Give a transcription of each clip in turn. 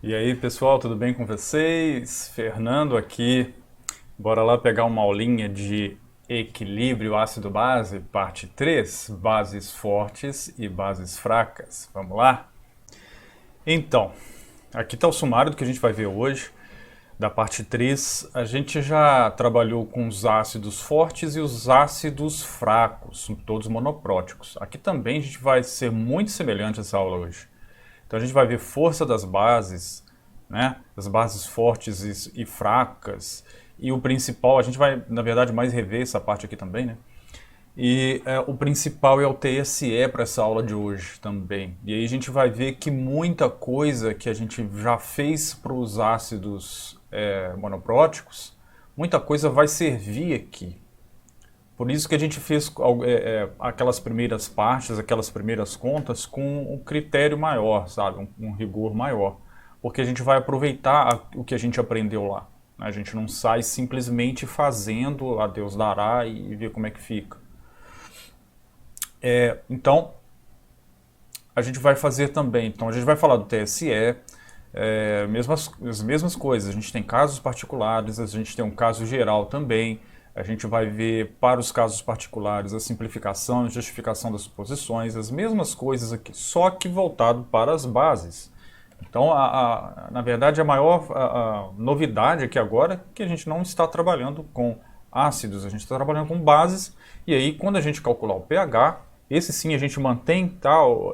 E aí, pessoal, tudo bem com vocês? Fernando aqui. Bora lá pegar uma aulinha de equilíbrio ácido-base, parte 3, bases fortes e bases fracas. Vamos lá? Então, aqui está o sumário do que a gente vai ver hoje. Da parte 3, a gente já trabalhou com os ácidos fortes e os ácidos fracos, todos monopróticos. Aqui também a gente vai ser muito semelhante a essa aula hoje. Então a gente vai ver força das bases, né? As bases fortes e fracas. E o principal, a gente vai, na verdade, mais rever essa parte aqui também, né? E o principal é o TSE para essa aula de hoje também. E aí a gente vai ver que muita coisa que a gente já fez para os ácidos monopróticos, muita coisa vai servir aqui. Por isso que a gente fez aquelas primeiras partes, aquelas primeiras contas com um critério maior, sabe? Um rigor maior. Porque a gente vai aproveitar o que a gente aprendeu lá. A gente não sai simplesmente fazendo, a Deus dará e ver como é que fica. Então, a gente vai fazer também. Então, a gente vai falar do TSE, as mesmas coisas. A gente tem casos particulares, a gente tem um caso geral também. A gente vai ver para os casos particulares a simplificação e justificação das suposições, as mesmas coisas aqui, só que voltado para as bases. Então, na verdade, a maior novidade aqui agora é que a gente não está trabalhando com ácidos, a gente está trabalhando com bases, e aí quando a gente calcular o pH, esse sim a gente mantém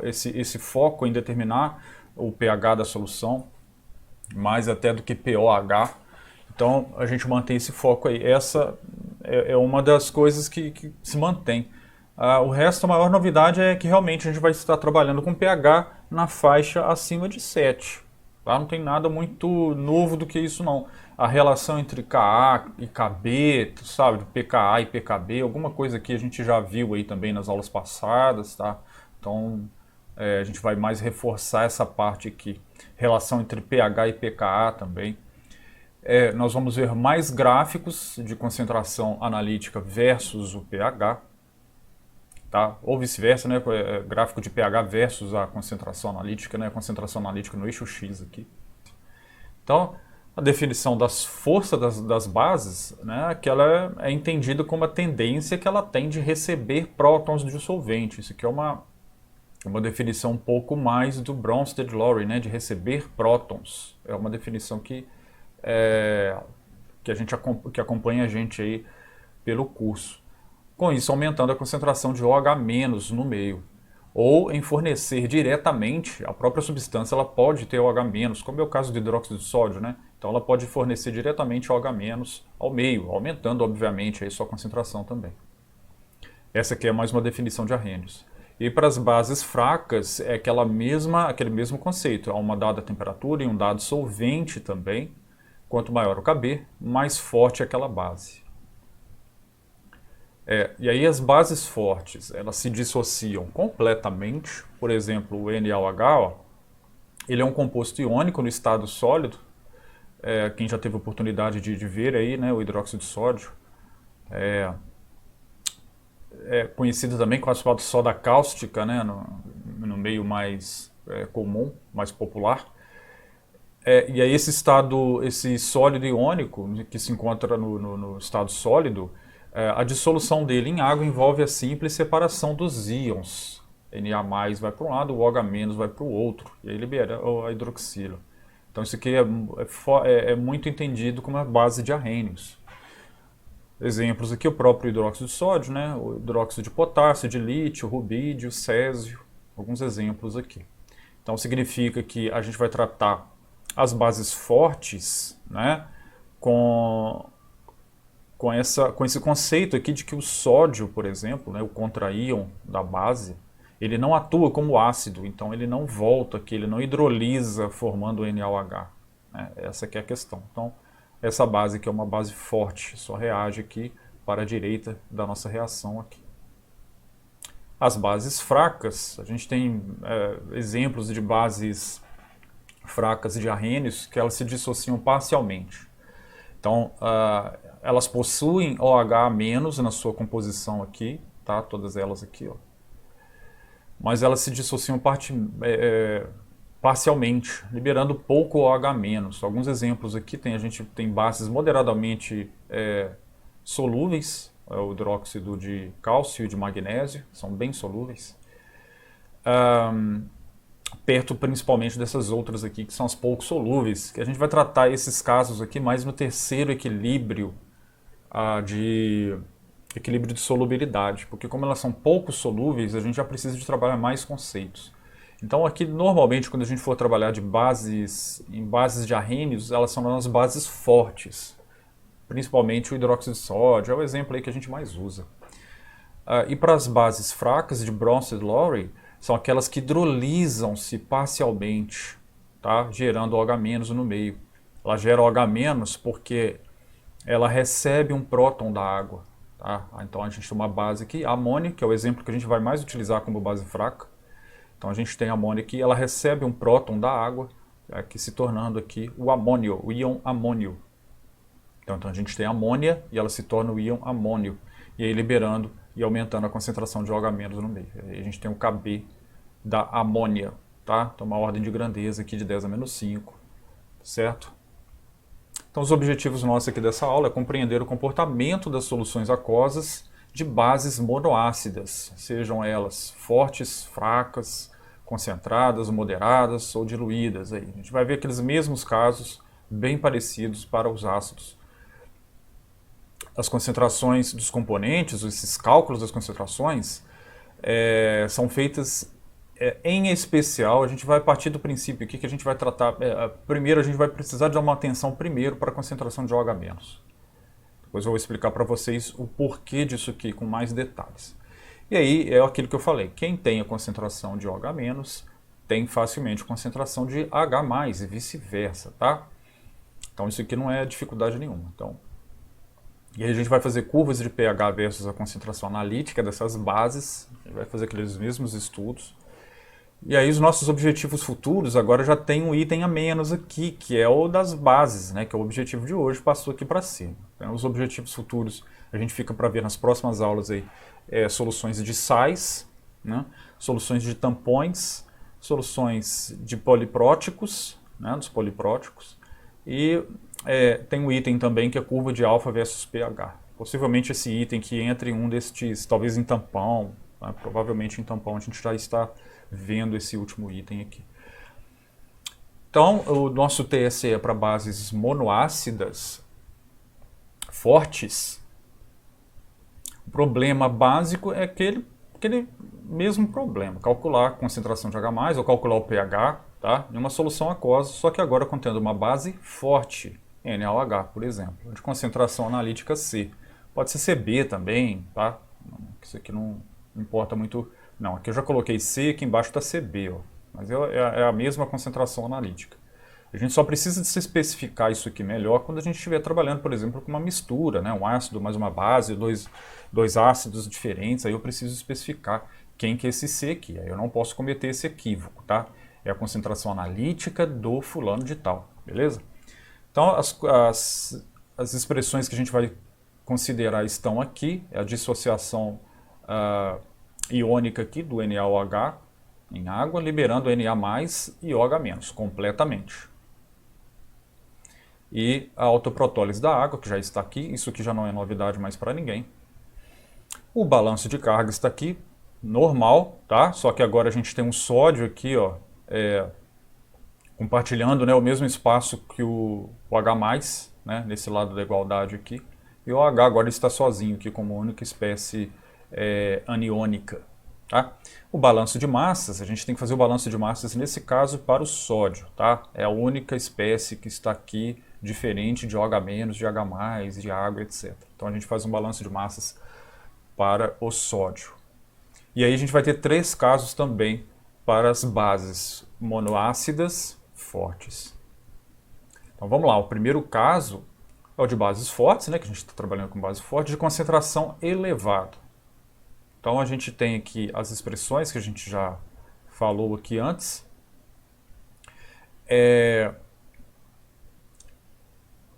esse foco em determinar o pH da solução, mais até do que pOH. Então a gente mantém esse foco aí. Essa é uma das coisas que se mantém. O resto, a maior novidade é que realmente a gente vai estar trabalhando com pH na faixa acima de 7. Tá? Não tem nada muito novo do que isso não. A relação entre Ka e Kb, sabe, pKa e pKb, alguma coisa que a gente já viu aí também nas aulas passadas, tá? Então a gente vai mais reforçar essa parte aqui. Relação entre pH e pKa também. Nós vamos ver mais gráficos de concentração analítica versus o pH, tá? Ou vice-versa, né? Gráfico de pH versus a concentração analítica, né? A concentração analítica no eixo X aqui. Então, a definição das forças das bases, né? Que ela é entendida como a tendência que ela tem de receber prótons de solvente. Isso aqui é uma definição um pouco mais do Bronsted-Lowry, né? De receber prótons. É uma definição que acompanha a gente aí pelo curso. Com isso, aumentando a concentração de OH- no meio. Ou em fornecer diretamente, a própria substância ela pode ter OH-, como é o caso do hidróxido de sódio, né? Então ela pode fornecer diretamente OH- ao meio, aumentando, obviamente, a sua concentração também. Essa aqui é mais uma definição de Arrhenius. E para as bases fracas, é aquele mesmo conceito. Há uma dada temperatura e um dado solvente também. Quanto maior o Kb, mais forte é aquela base. E aí as bases fortes, elas se dissociam completamente. Por exemplo, o NaOH, ele é um composto iônico no estado sólido. Quem já teve oportunidade de ver aí, né, o hidróxido de sódio. É conhecido também com a chamada soda cáustica, né, no meio mais comum, mais popular. E aí esse sólido iônico, que se encontra no estado sólido, a dissolução dele em água envolve a simples separação dos íons. Na vai para um lado, o OH- vai para o outro, e aí libera a hidroxila. Então isso aqui é muito entendido como a base de Arrhenius. Exemplos aqui, o próprio hidróxido de sódio, né? O hidróxido de potássio, de lítio, rubídio, césio, alguns exemplos aqui. Então significa que a gente vai tratar as bases fortes, né, com esse conceito aqui de que o sódio, por exemplo, né, o contraíon da base, ele não atua como ácido, então ele não volta aqui, ele não hidrolisa formando o NaOH. Né? Essa aqui é a questão. Então, essa base aqui é uma base forte, só reage aqui para a direita da nossa reação aqui. As bases fracas, a gente tem exemplos de bases fracas de Arrhenius que elas se dissociam parcialmente. Então, elas possuem OH- na sua composição aqui, tá? Todas elas aqui, ó. Mas elas se dissociam parcialmente, liberando pouco OH-. Alguns exemplos aqui, a gente tem bases moderadamente solúveis, o hidróxido de cálcio e de magnésio, são bem solúveis. Perto principalmente dessas outras aqui, que são as pouco solúveis, que a gente vai tratar esses casos aqui mais no terceiro equilíbrio de solubilidade, porque como elas são pouco solúveis, a gente já precisa de trabalhar mais conceitos. Então aqui, normalmente, quando a gente for trabalhar em bases de arrênios, elas são nas bases fortes, principalmente o hidróxido de sódio, é o exemplo aí que a gente mais usa. E para as bases fracas de Bronsted-Lowry, são aquelas que hidrolisam-se parcialmente, tá? Gerando OH- no meio. Ela gera OH- porque ela recebe um próton da água. Tá? Então a gente tem uma base aqui, a amônia, que é o exemplo que a gente vai mais utilizar como base fraca. Então a gente tem a amônia aqui, ela recebe um próton da água, aqui se tornando aqui o amônio, o íon amônio. Então a gente tem a amônia e ela se torna o íon amônio, e aí liberando e aumentando a concentração de OH- no meio. Aí a gente tem o Kb da amônia, tá? Então uma ordem de grandeza aqui de 10 a menos 5, certo? Então os objetivos nossos aqui dessa aula é compreender o comportamento das soluções aquosas de bases monoácidas, sejam elas fortes, fracas, concentradas, moderadas ou diluídas. Aí. A gente vai ver aqueles mesmos casos bem parecidos para os ácidos. As concentrações dos componentes, esses cálculos das concentrações, são feitas em especial. A gente vai partir do princípio aqui que a gente vai tratar. Primeiro, a gente vai precisar de uma atenção primeiro para a concentração de OH-. Depois eu vou explicar para vocês o porquê disso aqui com mais detalhes. E aí é aquilo que eu falei: quem tem a concentração de OH- tem facilmente concentração de H+, e vice-versa, tá? Então isso aqui não é dificuldade nenhuma. E aí a gente vai fazer curvas de pH versus a concentração analítica dessas bases, a gente vai fazer aqueles mesmos estudos. E aí os nossos objetivos futuros agora já tem um item a menos aqui, que é o das bases, né, que é o objetivo de hoje, passou aqui para cima. Então, os objetivos futuros a gente fica para ver nas próximas aulas aí, soluções de sais, né, soluções de tampões, soluções de polipróticos, né, dos polipróticos, e tem um item também que é curva de alfa versus pH. Possivelmente esse item que entre um destes, talvez em tampão, né, provavelmente em tampão a gente já está vendo esse último item aqui. Então, o nosso TSE é para bases monoácidas fortes. O problema básico é aquele mesmo problema, calcular a concentração de H+, ou calcular o pH, tá? Em uma solução aquosa, só que agora contendo uma base forte, NaOH, por exemplo, de concentração analítica C. Pode ser CB também, tá? Isso aqui não importa muito. Não, aqui eu já coloquei C, aqui embaixo está CB, ó, mas é a mesma concentração analítica. A gente só precisa de se especificar isso aqui melhor quando a gente estiver trabalhando, por exemplo, com uma mistura, né? Um ácido mais uma base, dois ácidos diferentes, aí eu preciso especificar quem que é esse C aqui, aí eu não posso cometer esse equívoco, tá? É a concentração analítica do fulano de tal, beleza? Então as expressões que a gente vai considerar estão aqui, é a dissociação iônica aqui do NaOH em água, liberando Na+, e OH- completamente. E a autoprotólise da água, que já está aqui, isso aqui já não é novidade mais para ninguém. O balanço de carga está aqui, normal, tá? Só que agora a gente tem um sódio aqui, ó, compartilhando, né, o mesmo espaço que o H+, né, nesse lado da igualdade aqui. E o OH agora está sozinho aqui como única espécie aniônica. Tá? O balanço de massas, a gente tem que fazer o balanço de massas nesse caso para o sódio. Tá? É a única espécie que está aqui diferente de OH-, de H+, de água, etc. Então a gente faz um balanço de massas para o sódio. E aí a gente vai ter 3 casos também para as bases monoácidas fortes. Então vamos lá, o primeiro caso é o de bases fortes, né, que a gente está trabalhando com base forte, de concentração elevada. Então a gente tem aqui as expressões que a gente já falou aqui antes.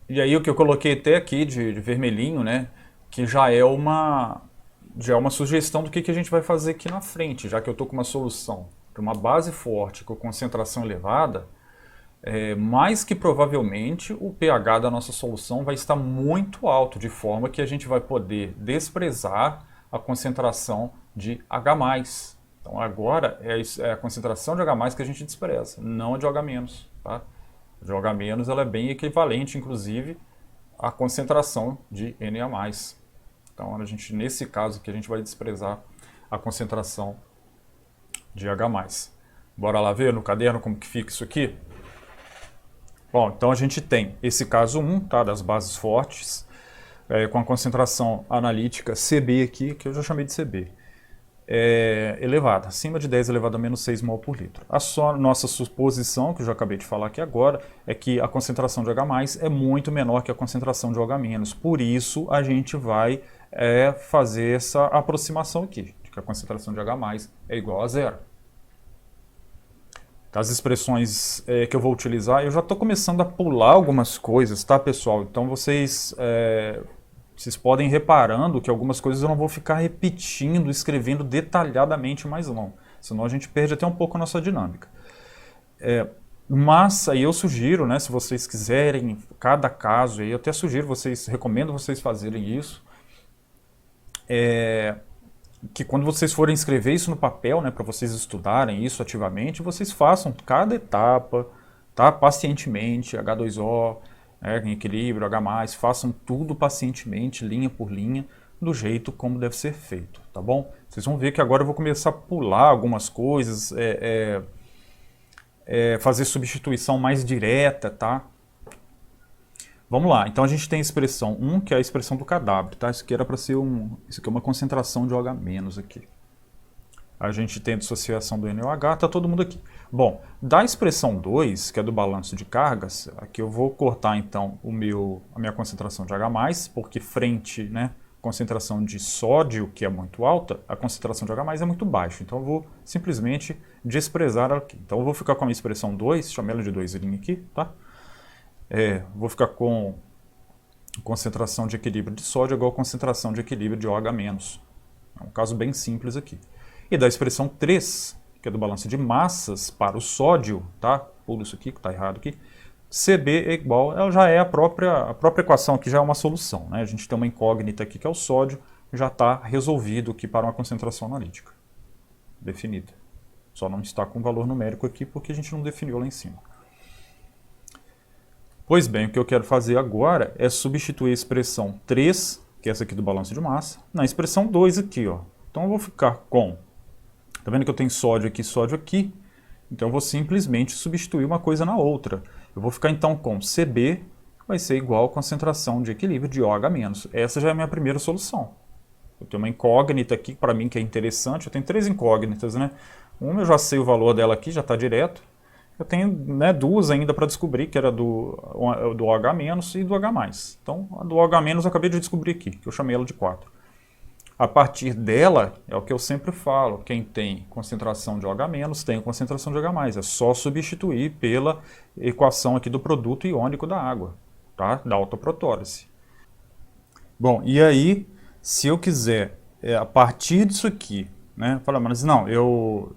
E aí o que eu coloquei até aqui de vermelhinho, né, que já é uma sugestão do que a gente vai fazer aqui na frente, já que eu estou com uma solução para uma base forte com concentração elevada, mais que provavelmente o pH da nossa solução vai estar muito alto, de forma que a gente vai poder desprezar a concentração de H+. Então agora é a concentração de H+ que a gente despreza, não a de OH-. Tá? A de OH- ela é bem equivalente, inclusive, à concentração de Na+. Então nesse caso aqui a gente vai desprezar a concentração de H+. Bora lá ver no caderno como que fica isso aqui? Bom, então a gente tem esse caso 1, tá, das bases fortes, com a concentração analítica Cb aqui, que eu já chamei de Cb, elevada, acima de 10 elevado a menos 6 mol por litro. Nossa suposição, que eu já acabei de falar aqui agora, é que a concentração de H+ é muito menor que a concentração de OH-, por isso a gente vai fazer essa aproximação aqui, de que a concentração de H+ é igual a zero. As expressões que eu vou utilizar, eu já estou começando a pular algumas coisas, tá, pessoal? Então vocês podem ir reparando que algumas coisas eu não vou ficar repetindo, escrevendo detalhadamente mais longo, senão a gente perde até um pouco a nossa dinâmica. Mas aí eu sugiro, né, se vocês quiserem, cada caso, eu até sugiro, recomendo vocês fazerem isso, que quando vocês forem escrever isso no papel, né, para vocês estudarem isso ativamente, vocês façam cada etapa, tá, pacientemente, H2O, em equilíbrio, H+, façam tudo pacientemente, linha por linha, do jeito como deve ser feito, tá bom? Vocês vão ver que agora eu vou começar a pular algumas coisas, fazer substituição mais direta, tá? Vamos lá, então a gente tem a expressão 1, que é a expressão do kW, tá? Isso aqui era para ser isso aqui é uma concentração de OH- aqui. A gente tem a dissociação do NOH, tá todo mundo aqui. Bom, da expressão 2, que é do balanço de cargas, aqui eu vou cortar então a minha concentração de H+, porque frente, né, concentração de sódio, que é muito alta, a concentração de H+ é muito baixa. Então eu vou simplesmente desprezar ela aqui. Então eu vou ficar com a minha expressão 2, chamei ela de 2 aqui, tá? Vou ficar com concentração de equilíbrio de sódio igual a concentração de equilíbrio de OH-. É um caso bem simples aqui. E da expressão 3, que é do balanço de massas para o sódio, tá? Pulo isso aqui, que está errado aqui. Cb é igual, ela já é a própria equação aqui, já é uma solução, né? A gente tem uma incógnita aqui que é o sódio, já está resolvido aqui para uma concentração analítica definida. Só não está com valor numérico aqui porque a gente não definiu lá em cima. Pois bem, o que eu quero fazer agora é substituir a expressão 3, que é essa aqui do balanço de massa, na expressão 2 aqui, ó. Então eu vou ficar com, tá vendo que eu tenho sódio aqui, então eu vou simplesmente substituir uma coisa na outra. Eu vou ficar então com Cb, vai ser igual a concentração de equilíbrio de OH-. Essa já é a minha primeira solução. Eu tenho uma incógnita aqui, para mim que é interessante, eu tenho 3 incógnitas, né? Uma eu já sei o valor dela aqui, já está direto. Eu tenho, né, 2 ainda para descobrir, que era do OH- e do H+. Então, a do OH- eu acabei de descobrir aqui, que eu chamei ela de 4. A partir dela, é o que eu sempre falo, quem tem concentração de OH- tem concentração de H+. É só substituir pela equação aqui do produto iônico da água, tá? Da autoprotólise. Bom, e aí, se eu quiser, a partir disso aqui, né, falar, mas não, eu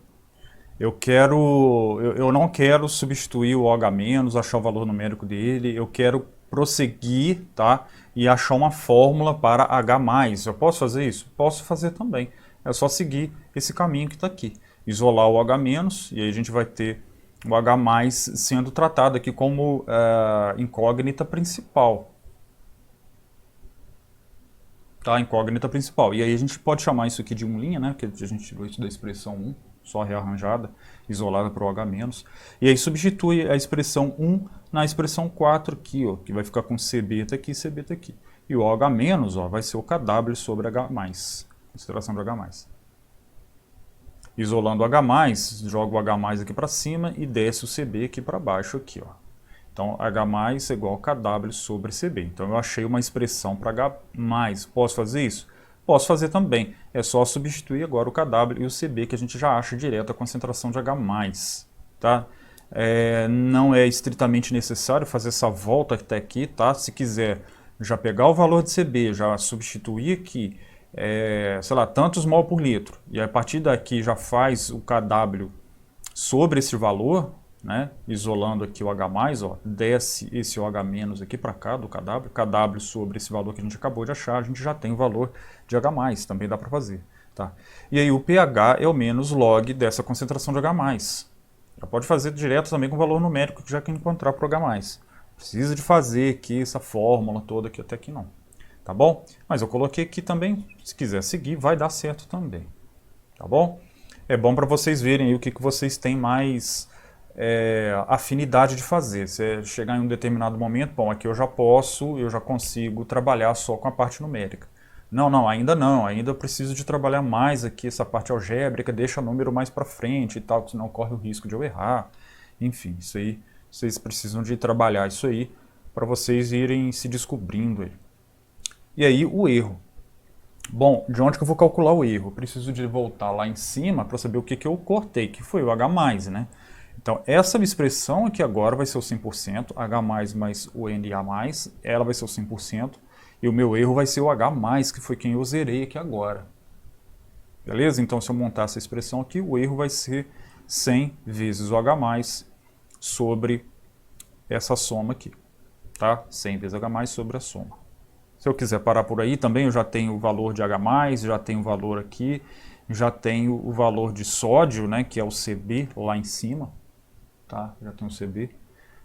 não quero substituir o OH-, achar o valor numérico dele, eu quero prosseguir, tá, e achar uma fórmula para H+. Eu posso fazer isso? Posso fazer também. É só seguir esse caminho que está aqui. Isolar o OH-, e aí a gente vai ter o H+ sendo tratado aqui como incógnita principal. Tá, incógnita principal. E aí a gente pode chamar isso aqui de 1', né, que a gente tirou isso da expressão 1. Só rearranjada, isolada para o OH-. E aí substitui a expressão 1 na expressão 4 aqui, ó, que vai ficar com Cb tá aqui e Cb tá aqui. E o OH-, ó, vai ser o Kw sobre H+, consideração de H+. Isolando o H+, joga o H+ aqui para cima e desce o Cb aqui para baixo aqui, ó. Então H+ é igual a Kw sobre Cb. Então eu achei uma expressão para H+. Posso fazer isso? Posso fazer também, é só substituir agora o Kw e o Cb, que a gente já acha direto a concentração de H+, tá? Não é estritamente necessário fazer essa volta até aqui, tá? Se quiser já pegar o valor de Cb, já substituir aqui, sei lá, tantos mol por litro, e a partir daqui já faz o Kw sobre esse valor, né, isolando aqui o H+, ó, desce esse OH- aqui para cá do KW, KW sobre esse valor que a gente acabou de achar, a gente já tem o valor de H+, também dá para fazer. Tá? E aí o pH é o menos log dessa concentração de H+. Já pode fazer direto também com o valor numérico que já que encontrar para o H+. Precisa de fazer aqui essa fórmula toda aqui, até aqui não. Tá bom? Mas eu coloquei aqui também, se quiser seguir, vai dar certo também. Tá bom? É bom para vocês verem aí o que vocês têm mais afinidade de fazer. Se chegar em um determinado momento, bom, aqui eu já consigo trabalhar só com a parte numérica. Não, ainda eu preciso de trabalhar mais aqui essa parte algébrica, deixa o número mais para frente e tal, senão corre o risco de eu errar. Enfim, isso aí, vocês precisam de trabalhar isso aí para vocês irem se descobrindo aí. E aí o erro. Bom, de onde que eu vou calcular o erro? Eu preciso de voltar lá em cima para saber o que eu cortei, que foi o H+, né? Então, essa expressão aqui agora vai ser o 100%, H+, mais o NA+, ela vai ser o 100%, e o meu erro vai ser o H+, que foi quem eu zerei aqui agora. Beleza? Então, se eu montar essa expressão aqui, o erro vai ser 100 vezes o H+, sobre essa soma aqui. Tá? 100 vezes H+, sobre a soma. Se eu quiser parar por aí, também eu já tenho o valor de H+, já tenho o valor aqui, já tenho o valor de sódio, né, que é o Cb lá em cima. Tá? Já tenho o Cb.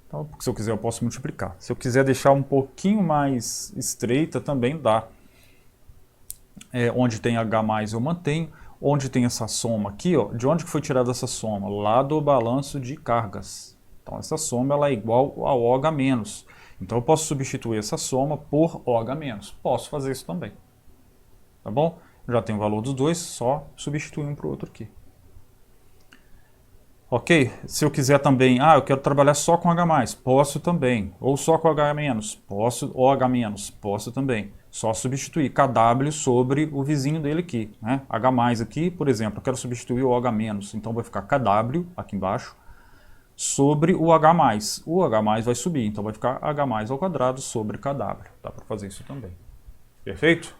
Então, se eu quiser, eu posso multiplicar. Se eu quiser deixar um pouquinho mais estreita, também dá. Onde tem H+, eu mantenho. Onde tem essa soma aqui, ó, de onde que foi tirada essa soma? Lá do balanço de cargas. Então, essa soma ela é igual ao OH-. Então, eu posso substituir essa soma por OH-. Posso fazer isso também. Tá bom? Já tenho o valor dos dois, só substituir um para o outro aqui. Ok? Se eu quiser também, eu quero trabalhar só com H+, posso também. Ou só com H-, posso, OH-, posso também. Só substituir KW sobre o vizinho dele aqui. Né? H+ aqui, por exemplo, eu quero substituir o OH-, então vai ficar KW aqui embaixo sobre o H+. O H+ vai subir, então vai ficar H+ ao quadrado sobre KW. Dá para fazer isso também. Perfeito?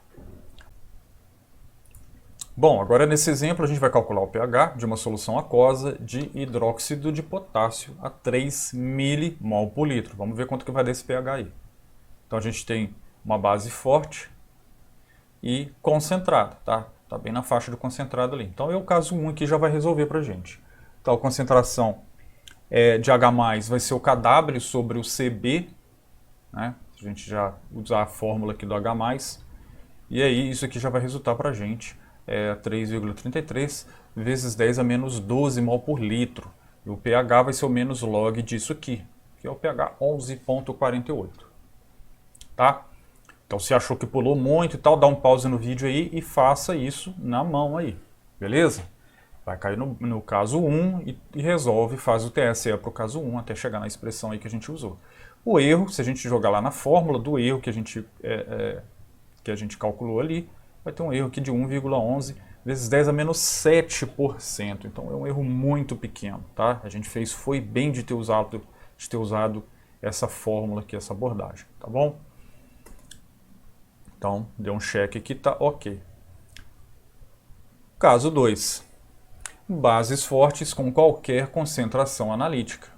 Bom, agora nesse exemplo a gente vai calcular o pH de uma solução aquosa de hidróxido de potássio a 3 milimol por litro. Vamos ver quanto que vai dar esse pH aí. Então a gente tem uma base forte e concentrada, tá? Tá bem na faixa do concentrado ali. Então o caso 1 aqui já vai resolver pra gente. Então a concentração de H+, vai ser o KW sobre o Cb, né? Se a gente já usar a fórmula aqui do H+, e aí isso aqui já vai resultar pra gente 3,33 vezes 10 a menos 12 mol por litro. E o pH vai ser o menos log disso aqui, que é o pH 11,48. Tá? Então se achou que pulou muito e tal, dá um pause no vídeo aí e faça isso na mão aí. Beleza? Vai cair no caso 1 e resolve, faz o TSE para o caso 1 até chegar na expressão aí que a gente usou. O erro, se a gente jogar lá na fórmula do erro que a gente calculou ali, vai ter um erro aqui de 1,11 vezes 10 a menos 7%. Então é um erro muito pequeno, tá? A gente foi bem de ter usado essa fórmula aqui, essa abordagem, tá bom? Então, deu um check aqui, tá ok. Caso 2. Bases fortes com qualquer concentração analítica.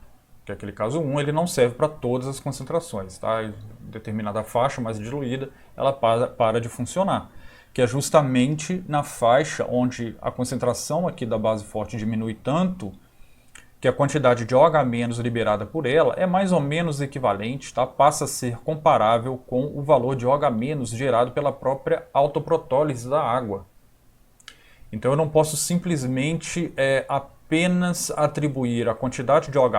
Que é aquele caso 1, ele não serve para todas as concentrações, tá? Em determinada faixa mais diluída, ela para de funcionar. Que é justamente na faixa onde a concentração aqui da base forte diminui tanto que a quantidade de OH- liberada por ela é mais ou menos equivalente, tá? Passa a ser comparável com o valor de OH- gerado pela própria autoprotólise da água. Então eu não posso simplesmente apenas atribuir a quantidade de OH-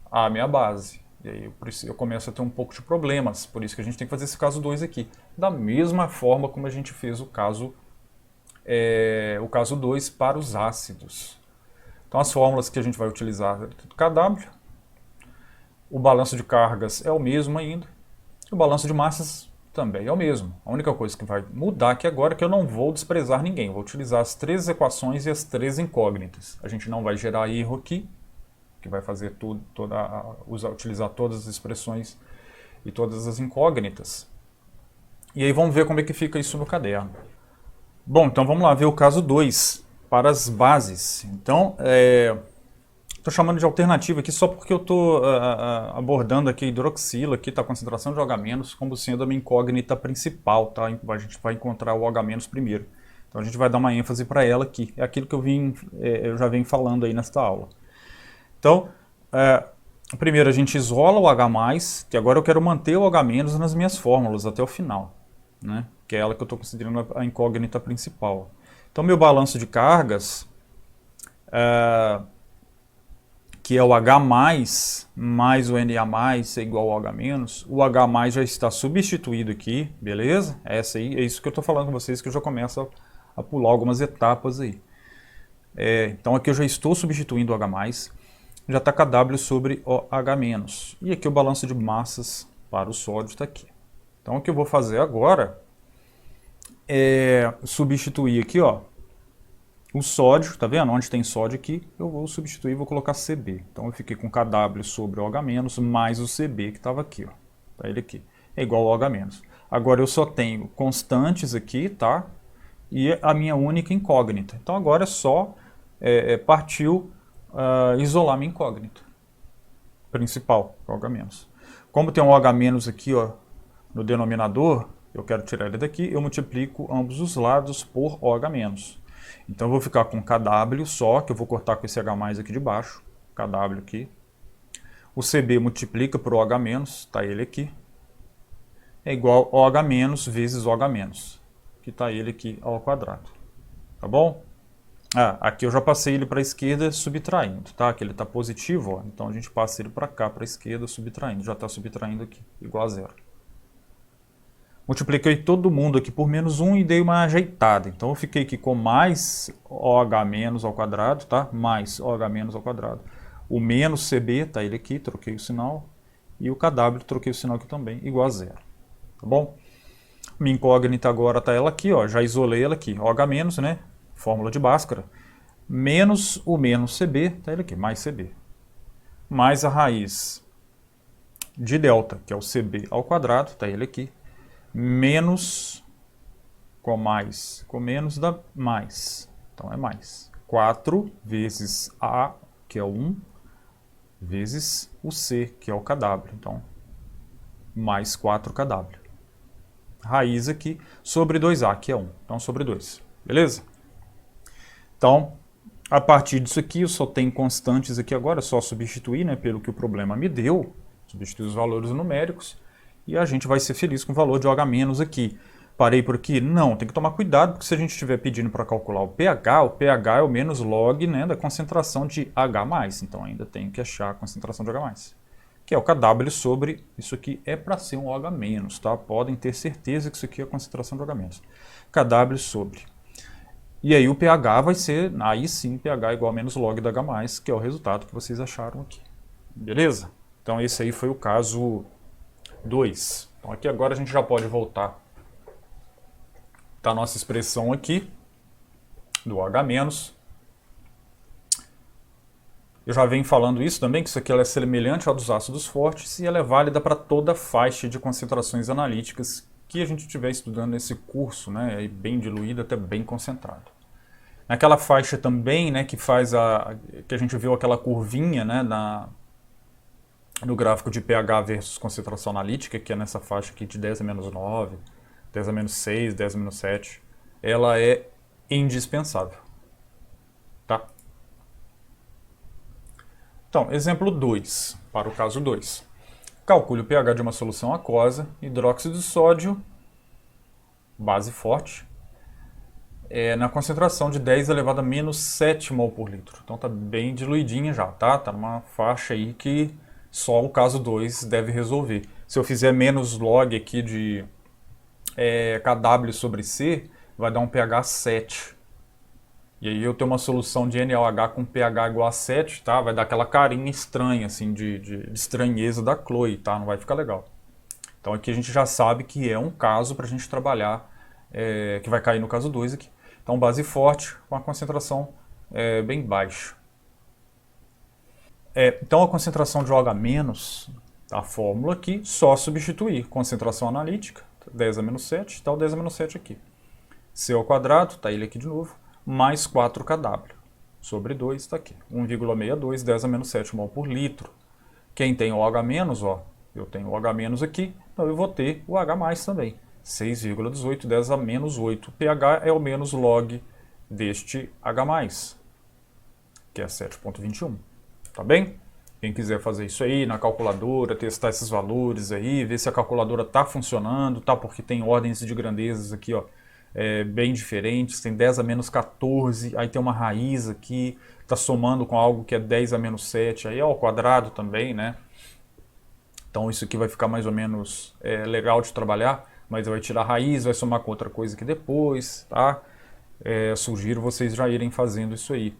à minha base. E aí eu começo a ter um pouco de problemas, por isso que a gente tem que fazer esse caso 2 aqui. Da mesma forma como a gente fez o caso 2 para os ácidos. Então as fórmulas que a gente vai utilizar é tudo KW, o balanço de cargas é o mesmo ainda, o balanço de massas também é o mesmo. A única coisa que vai mudar aqui agora é que eu não vou desprezar ninguém, eu vou utilizar as 3 equações e as 3 incógnitas. A gente não vai gerar erro aqui, que vai fazer utilizar todas as expressões e todas as incógnitas. E aí vamos ver como é que fica isso no caderno. Bom, então vamos lá ver o caso 2. para as bases. Então, estou chamando de alternativa aqui só porque eu estou abordando aqui a hidroxila, aqui está a concentração de OH- como sendo a minha incógnita principal, tá? A gente vai encontrar o OH- primeiro. Então a gente vai dar uma ênfase para ela aqui. É aquilo que eu já venho falando aí nesta aula. Então, primeiro a gente isola o H+, que agora eu quero manter o OH- nas minhas fórmulas até o final, né? Que é ela que eu estou considerando a incógnita principal. Então meu balanço de cargas, que é o H+, mais o Na+, é igual ao H-, o H+ já está substituído aqui, beleza? Essa aí, é isso que eu estou falando com vocês, que eu já começo a pular algumas etapas aí. Então aqui eu já estou substituindo o H+, já está Kw sobre OH-. E aqui o balanço de massas para o sódio está aqui. Então o que eu vou fazer agora é substituir aqui, ó, o sódio, tá vendo? Onde tem sódio aqui, eu vou substituir, vou colocar Cb. Então eu fiquei com Kw sobre OH- mais o Cb que estava aqui, ó. Tá ele aqui. É igual ao OH-. Agora eu só tenho constantes aqui, tá? E a minha única incógnita. Então agora é só partiu isolar minha incógnita principal, OH-. Como tem um OH- aqui, ó, no denominador, eu quero tirar ele daqui, eu multiplico ambos os lados por OH-. Então eu vou ficar com Kw só, que eu vou cortar com esse H+ aqui de baixo, Kw aqui. O Cb multiplica por OH-, tá ele aqui. É igual OH- vezes OH-, que tá ele aqui ao quadrado. Tá bom? Aqui eu já passei ele para a esquerda subtraindo, tá? Que ele está positivo, ó. Então a gente passa ele para cá, para a esquerda, subtraindo. Já está subtraindo aqui, igual a zero. Multipliquei todo mundo aqui por -1 e dei uma ajeitada. Então eu fiquei aqui com mais OH- ao quadrado, tá? Mais OH- ao quadrado. O menos Cb, tá ele aqui, troquei o sinal. E o Kw, troquei o sinal aqui também, igual a zero. Tá bom? Minha incógnita agora tá ela aqui, ó. Já isolei ela aqui. OH-, né? Fórmula de Bhaskara. Menos o menos Cb, tá ele aqui, mais Cb. Mais a raiz de delta, que é o Cb ao quadrado, tá ele aqui. Menos com mais, com menos dá mais. Então é mais. 4 vezes A, que é 1, vezes o C, que é o Kw. Então, mais 4Kw. Raiz aqui sobre 2A, que é 1. Então, sobre 2. Beleza? Então, a partir disso aqui, eu só tenho constantes aqui agora, é só substituir, né, pelo que o problema me deu. Substituir os valores numéricos. E a gente vai ser feliz com o valor de OH- aqui. Parei por aqui? Não, tem que tomar cuidado, porque se a gente estiver pedindo para calcular o pH é o menos log, né, da concentração de H+. Então ainda tenho que achar a concentração de H+. Que é o Kw sobre, isso aqui é para ser um OH-, tá? Podem ter certeza que isso aqui é a concentração de OH-. Kw sobre. E aí o pH vai ser, aí sim, pH igual a menos log da H+, que é o resultado que vocês acharam aqui. Beleza? Então esse aí foi o caso 2. Então aqui agora a gente já pode voltar da nossa expressão aqui, do OH-. Eu já venho falando isso também, que isso aqui ela é semelhante ao dos ácidos fortes e ela é válida para toda a faixa de concentrações analíticas que a gente estiver estudando nesse curso, né, bem diluído até bem concentrado. Naquela faixa também, né, que faz que a gente viu aquela curvinha, né, no gráfico de pH versus concentração analítica, que é nessa faixa aqui de 10⁻⁹, 10⁻⁶, 10⁻⁷, ela é indispensável, tá? Então, exemplo 2, para o caso 2. Calcule o pH de uma solução aquosa, hidróxido de sódio, base forte, na concentração de 10 elevado a -7 mol por litro. Então tá bem diluidinha já, tá? Tá numa faixa aí que só o caso 2 deve resolver. Se eu fizer menos log aqui de Kw sobre C, vai dar um pH 7. E aí eu tenho uma solução de NaOH com pH igual a 7, tá? Vai dar aquela carinha estranha, assim, de estranheza da Chloe, tá? Não vai ficar legal. Então aqui a gente já sabe que é um caso para a gente trabalhar, que vai cair no caso 2 aqui. Então base forte com a concentração bem baixa. Então a concentração de OH-, a fórmula aqui, só substituir. Concentração analítica, 10⁻⁷, está o 10⁻⁷ aqui. C ao quadrado, está ele aqui de novo, mais 4kW, sobre 2 está aqui, 1,62, 10 a menos 7 mol por litro. Quem tem o H-, ó, eu tenho o H- aqui, então eu vou ter o H- também, 6,18, 10 a menos 8. O pH é o menos log deste H+, que é 7,21, tá bem? Quem quiser fazer isso aí na calculadora, testar esses valores aí, ver se a calculadora está funcionando, tá? Porque tem ordens de grandezas aqui, ó, bem diferentes, tem 10 a menos 14, aí tem uma raiz aqui, está somando com algo que é 10 a menos 7, aí é ao quadrado também, né? Então isso aqui vai ficar mais ou menos legal de trabalhar, mas vai tirar a raiz, vai somar com outra coisa aqui depois, tá? Sugiro vocês já irem fazendo isso aí.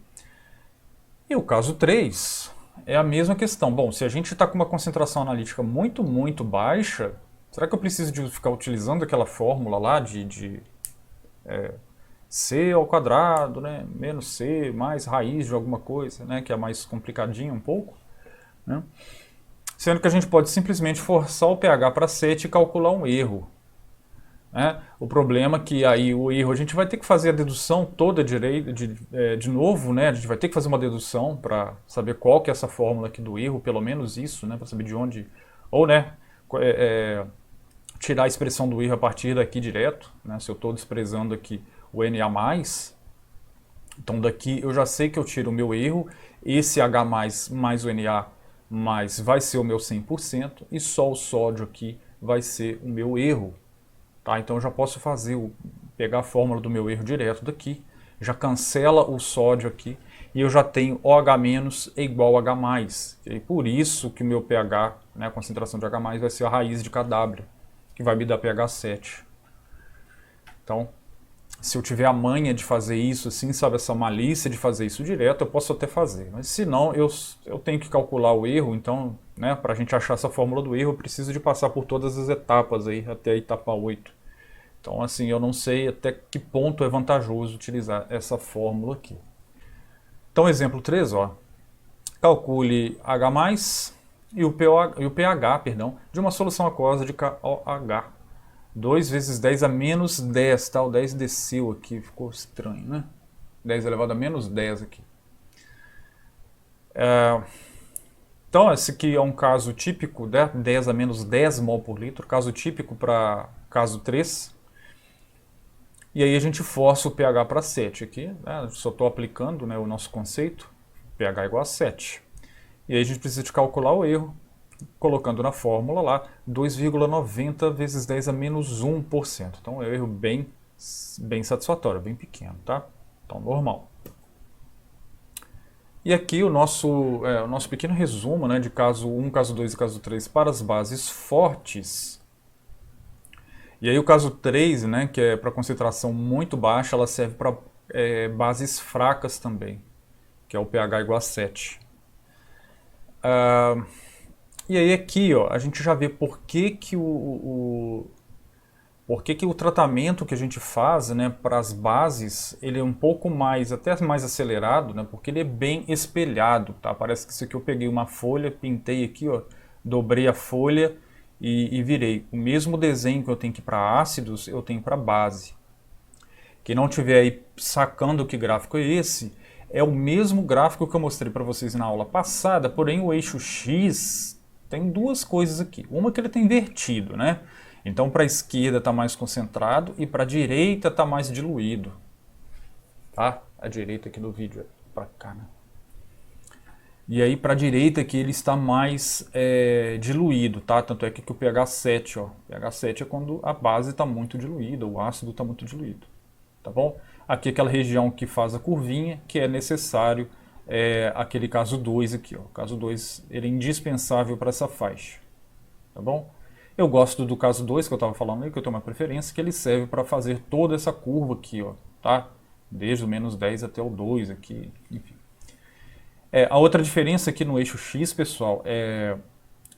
E o caso 3 é a mesma questão. Bom, se a gente está com uma concentração analítica muito, muito baixa, será que eu preciso de ficar utilizando aquela fórmula lá de C ao quadrado, né? Menos C mais raiz de alguma coisa, né? Que é mais complicadinho um pouco, né? Sendo que a gente pode simplesmente forçar o pH para 7 e calcular um erro. Né? O problema é que aí o erro, a gente vai ter que fazer a dedução toda de novo, né? A gente vai ter que fazer uma dedução para saber qual que é essa fórmula aqui do erro, pelo menos isso, né? Para saber de onde, ou né, tirar a expressão do erro a partir daqui direto, né? Se eu estou desprezando aqui o Na+, então daqui eu já sei que eu tiro o meu erro, esse H+, mais o Na+, vai ser o meu 100%, e só o sódio aqui vai ser o meu erro. Tá? Então eu já posso pegar a fórmula do meu erro direto daqui, já cancela o sódio aqui, e eu já tenho OH- é igual a H+. E por isso que o meu pH, né, a concentração de H+, vai ser a raiz de Kw, que vai me dar pH 7. Então, se eu tiver a manha de fazer isso, assim, sabe, essa malícia de fazer isso direto, eu posso até fazer. Mas se não, eu tenho que calcular o erro, então, né, para a gente achar essa fórmula do erro, eu preciso de passar por todas as etapas aí, até a etapa 8. Então, assim, eu não sei até que ponto é vantajoso utilizar essa fórmula aqui. Então, exemplo 3, ó. Calcule H+, e o pH, perdão, de uma solução aquosa de KOH. 2 vezes 10 a menos 10, tá? O 10 desceu aqui, ficou estranho, né? 10 elevado a menos 10 aqui. Então, esse aqui é um caso típico, né? 10 a menos 10 mol por litro, caso típico para caso 3. E aí a gente força o pH para 7 aqui, né? Só estou aplicando, né, o nosso conceito, pH igual a 7. E aí a gente precisa de calcular o erro, colocando na fórmula lá 2,90 vezes 10 a menos 1%. Então é um erro bem satisfatório, bem pequeno, tá? Então normal. E aqui o nosso pequeno resumo, né, de caso 1, caso 2 e caso 3 para as bases fortes. E aí o caso 3, né, que é para concentração muito baixa, ela serve para bases fracas também, que é o pH igual a 7. E aí aqui, ó, a gente já vê por que o tratamento que a gente faz, né, para as bases, ele é um pouco mais, até mais acelerado, né, porque ele é bem espelhado, tá? Parece que isso aqui eu peguei uma folha, pintei aqui, ó, dobrei a folha e virei. O mesmo desenho que eu tenho aqui para ácidos, eu tenho para base. Quem não estiver aí sacando que gráfico é esse, é o mesmo gráfico que eu mostrei para vocês na aula passada, porém o eixo X tem duas coisas aqui. Uma que ele está invertido, né? Então para a esquerda está mais concentrado e para a direita está mais diluído. Tá? A direita aqui do vídeo é para cá, né? E aí para a direita aqui ele está mais diluído, tá? Tanto é que o pH 7, ó. pH 7 é quando a base está muito diluída, o ácido está muito diluído. Tá bom? Aqui aquela região que faz a curvinha, que é necessário, aquele caso 2 aqui, ó. O caso 2 ele é indispensável para essa faixa. Tá bom? Eu gosto do caso 2 que eu estava falando aí, que eu tenho uma preferência, que ele serve para fazer toda essa curva aqui, ó, tá? Desde o menos 10 até o 2 aqui, enfim. A outra diferença aqui no eixo X, pessoal, é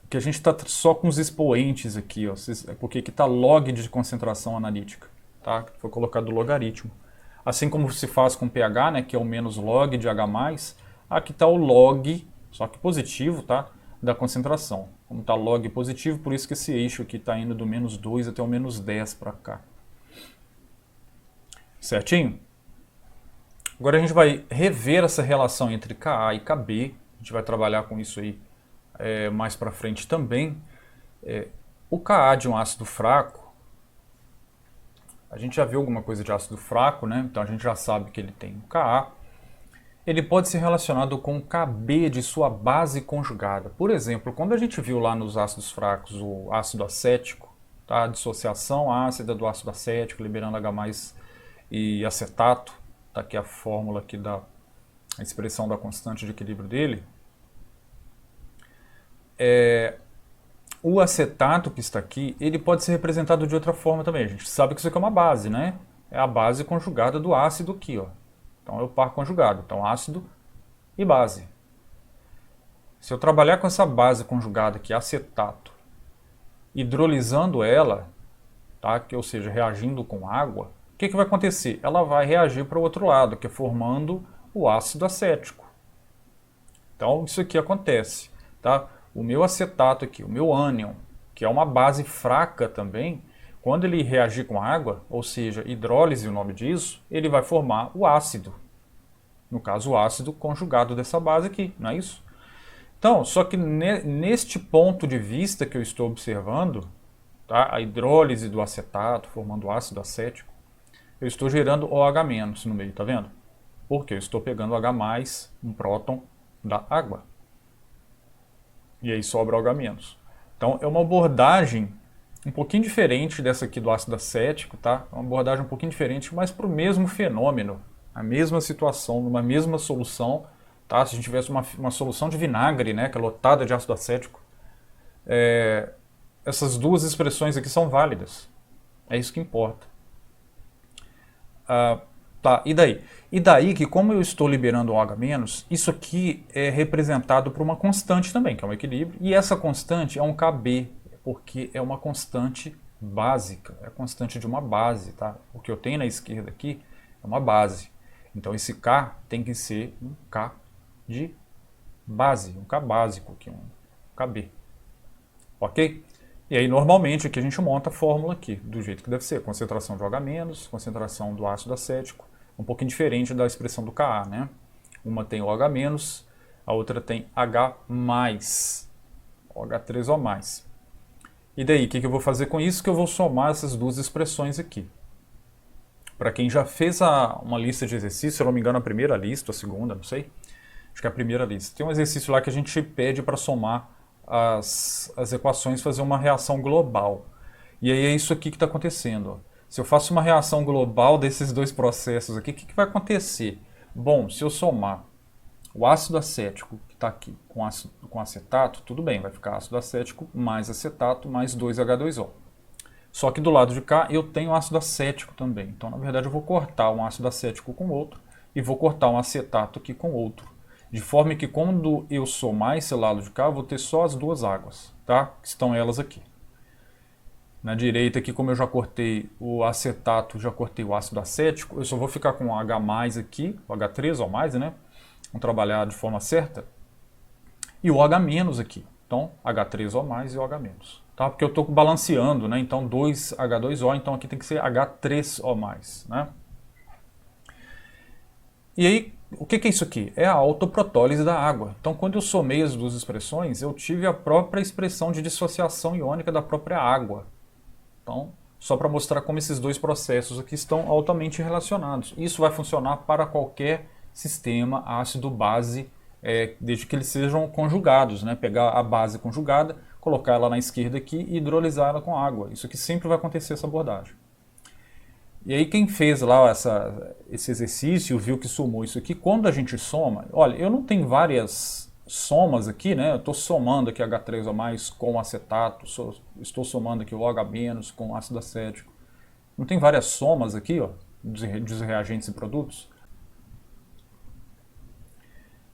que a gente está só com os expoentes aqui, ó, porque aqui está log de concentração analítica, tá? Foi colocado o logaritmo. Assim como se faz com pH, né, que é o menos log de H+, aqui está o log, só que positivo, tá? Da concentração. Como está log positivo, por isso que esse eixo aqui está indo do menos 2 até o menos 10 para cá. Certinho? Agora a gente vai rever essa relação entre Ka e Kb. A gente vai trabalhar com isso aí mais para frente também. O Ka de um ácido fraco, a gente já viu alguma coisa de ácido fraco, né? Então a gente já sabe que ele tem o Ka. Ele pode ser relacionado com o Kb de sua base conjugada. Por exemplo, quando a gente viu lá nos ácidos fracos o ácido acético, tá? A dissociação ácida do ácido acético, liberando H+ e acetato, tá aqui a fórmula aqui da expressão da constante de equilíbrio dele. O acetato que está aqui, ele pode ser representado de outra forma também. A gente sabe que isso aqui é uma base, né? É a base conjugada do ácido aqui, ó. Então é o par conjugado. Então ácido e base. Se eu trabalhar com essa base conjugada aqui, acetato, hidrolisando ela, tá? Ou seja, reagindo com água, o que vai acontecer? Ela vai reagir para o outro lado, que é formando o ácido acético. Então isso aqui acontece, tá? O meu acetato aqui, o meu ânion, que é uma base fraca também, quando ele reagir com água, ou seja, hidrólise, o nome disso, ele vai formar o ácido. No caso, o ácido conjugado dessa base aqui, não é isso? Então, só que neste ponto de vista que eu estou observando, tá? A hidrólise do acetato formando o ácido acético, eu estou gerando OH- no meio, tá vendo? Porque eu estou pegando H+, um próton da água. E aí sobra OH-. Então é uma abordagem um pouquinho diferente dessa aqui do ácido acético, tá? É uma abordagem um pouquinho diferente, mas para o mesmo fenômeno, a mesma situação, numa mesma solução, tá? Se a gente tivesse uma solução de vinagre, né, que é lotada de ácido acético, essas duas expressões aqui são válidas. É isso que importa. Tá, e daí? E daí que, como eu estou liberando OH-, isso aqui é representado por uma constante também, que é um equilíbrio, e essa constante é um Kb, porque é uma constante básica, é a constante de uma base, tá? O que eu tenho na esquerda aqui é uma base. Então esse K tem que ser um K de base, um K básico aqui, um Kb. Ok? E aí normalmente aqui a gente monta a fórmula aqui, do jeito que deve ser, concentração de OH-, concentração do ácido acético, um pouquinho diferente da expressão do Ka, né? Uma tem OH-, a outra tem H+, OH3O+. E daí, o que eu vou fazer com isso? Que eu vou somar essas duas expressões aqui. Para quem já fez uma lista de exercícios, se eu não me engano a primeira lista, a segunda, não sei, acho que é a primeira lista. Tem um exercício lá que a gente pede para somar as equações, fazer uma reação global. E aí é isso aqui que está acontecendo, ó. Se eu faço uma reação global desses dois processos aqui, o que vai acontecer? Bom, se eu somar o ácido acético que está aqui com acetato, tudo bem, vai ficar ácido acético mais acetato mais 2H2O. Só que do lado de cá eu tenho ácido acético também. Então, na verdade, eu vou cortar um ácido acético com outro e vou cortar um acetato aqui com outro. De forma que quando eu somar esse lado de cá, eu vou ter só as duas águas, tá? Que estão elas aqui. Na direita aqui, como eu já cortei o acetato, já cortei o ácido acético, eu só vou ficar com o H+ aqui, o H3O+, né? Vamos trabalhar de forma certa. E o OH- aqui. Então, H3O+ e OH-. Tá? Porque eu estou balanceando, né? Então, 2H2O, então aqui tem que ser H3O+, né? E aí, o que é isso aqui? É a autoprotólise da água. Então, quando eu somei as duas expressões, eu tive a própria expressão de dissociação iônica da própria água. Então, só para mostrar como esses dois processos aqui estão altamente relacionados. Isso vai funcionar para qualquer sistema ácido-base, desde que eles sejam conjugados, né? Pegar a base conjugada, colocar ela na esquerda aqui e hidrolisar ela com água. Isso aqui sempre vai acontecer, essa abordagem. E aí quem fez lá esse exercício, viu que somou isso aqui, quando a gente soma, olha, eu não tenho várias somas aqui, né? Eu estou somando aqui H3O+ com acetato, estou somando aqui o OH- com ácido acético. Não tem várias somas aqui, ó, dos reagentes e produtos?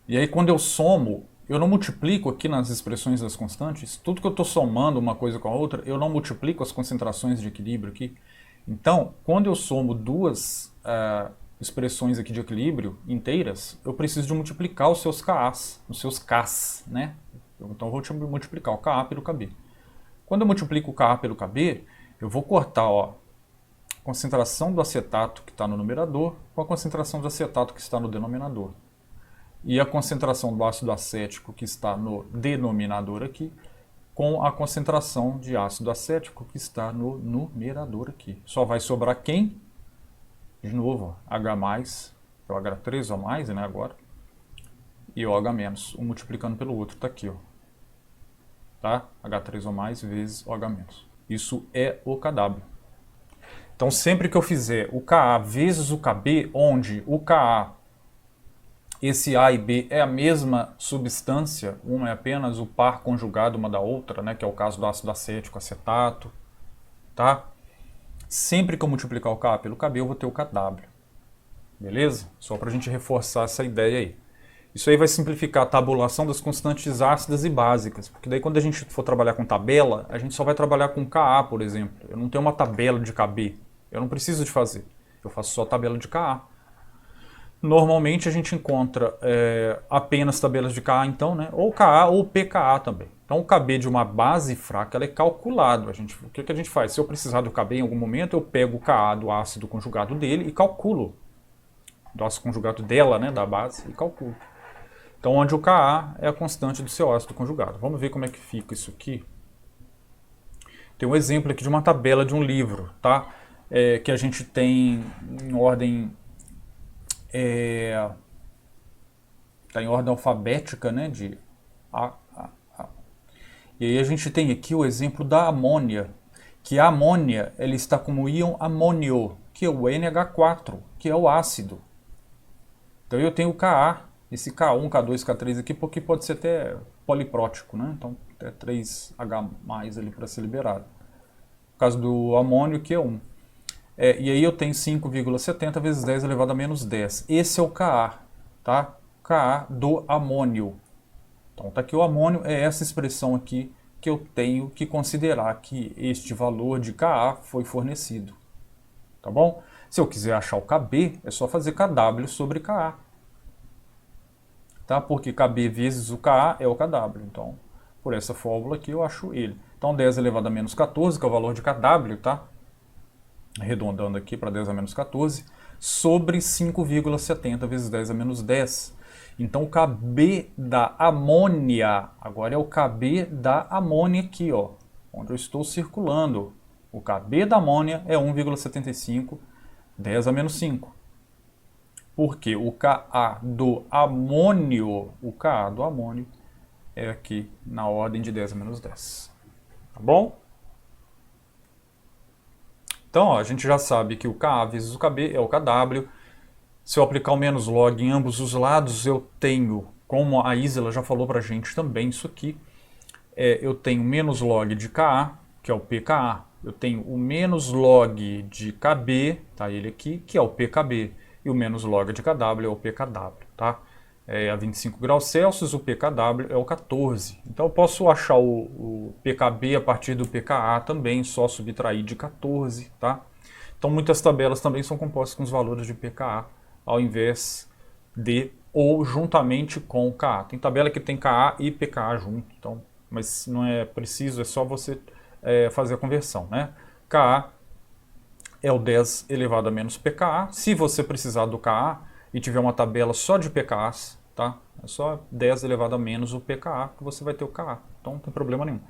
E aí quando eu somo, eu não multiplico aqui nas expressões das constantes, tudo que eu estou somando uma coisa com a outra, eu não multiplico as concentrações de equilíbrio aqui. Então, quando eu somo duas expressões aqui de equilíbrio inteiras, eu preciso de multiplicar os seus Kas, né? Então eu vou multiplicar o Ka pelo Kb. Quando eu multiplico o Ka pelo Kb, eu vou cortar, ó, concentração do acetato que está no numerador com a concentração do acetato que está no denominador. E a concentração do ácido acético que está no denominador aqui com a concentração de ácido acético que está no numerador aqui. Só vai sobrar quem? De novo, H+, que é o H3O+, né, agora, e o OH-, um multiplicando pelo outro, está aqui, ó. Tá? H3O+ vezes OH-. Isso é o KW. Então, sempre que eu fizer o Ka vezes o Kb, onde o Ka, esse A e B é a mesma substância, uma é apenas o par conjugado uma da outra, né, que é o caso do ácido acético, acetato, tá? Sempre que eu multiplicar o Ka pelo Kb, eu vou ter o KW. Beleza? Só para a gente reforçar essa ideia aí. Isso aí vai simplificar a tabulação das constantes ácidas e básicas, porque daí quando a gente for trabalhar com tabela, a gente só vai trabalhar com Ka, por exemplo. Eu não tenho uma tabela de Kb, eu não preciso de fazer, eu faço só tabela de Ka. Normalmente a gente encontra apenas tabelas de Ka, então, né? Ou Ka ou pKa também. Então o Kb de uma base fraca ela é calculado. O que a gente faz? Se eu precisar do Kb em algum momento, eu pego o Ka do ácido conjugado dele e calculo. Do ácido conjugado dela, né, da base, e calculo. Então, onde o Ka é a constante do seu ácido conjugado. Vamos ver como é que fica isso aqui. Tem um exemplo aqui de uma tabela de um livro, tá? Que a gente tem em ordem... Tá em ordem alfabética, né? De A. E aí a gente tem aqui o exemplo da amônia. Que a amônia ela está como íon amônio, que é o NH4, que é o ácido. Então eu tenho o Ka. Esse K1, K2, K3 aqui, porque pode ser até poliprótico, né? Então, até 3H+ ali para ser liberado. No caso do amônio, que é 1. E aí eu tenho 5,70 vezes 10 elevado a menos 10. Esse é o Ka, tá? Ka do amônio. Então, tá aqui o amônio, é essa expressão aqui que eu tenho que considerar que este valor de Ka foi fornecido. Tá bom? Se eu quiser achar o Kb, é só fazer Kw sobre Ka. Tá? Porque Kb vezes o Ka é o Kw. Então, por essa fórmula aqui, eu acho ele. Então, 10 elevado a menos 14, que é o valor de Kw, tá? Arredondando aqui para 10 a menos 14, sobre 5,70 vezes 10 a menos 10. Então, o Kb da amônia, agora é o Kb da amônia aqui, ó, onde eu estou circulando. O Kb da amônia é 1,75, 10 a menos 5. Porque o Ka do amônio, é aqui na ordem de 10 a menos 10. Tá bom? Então, ó, a gente já sabe que o Ka vezes o Kb é o Kw. Se eu aplicar o menos log em ambos os lados, eu tenho, como a Isla já falou pra gente também isso aqui, eu tenho menos log de Ka, que é o pKa. Eu tenho o menos log de Kb, tá ele aqui, que é o pKb. E o menos log de Kw é o pKw, tá? É a 25 graus Celsius, o pKw é o 14. Então eu posso achar o pKb a partir do pKa também, só subtrair de 14, tá? Então muitas tabelas também são compostas com os valores de pKa, ao invés de ou juntamente com Ka. Tem tabela que tem Ka e pKa junto, então, mas não é preciso, é só você fazer a conversão, né? Ka é o 10 elevado a menos pKa. Se você precisar do Ka e tiver uma tabela só de pKas, tá? É só 10 elevado a menos o pKa que você vai ter o Ka. Então não tem problema nenhum.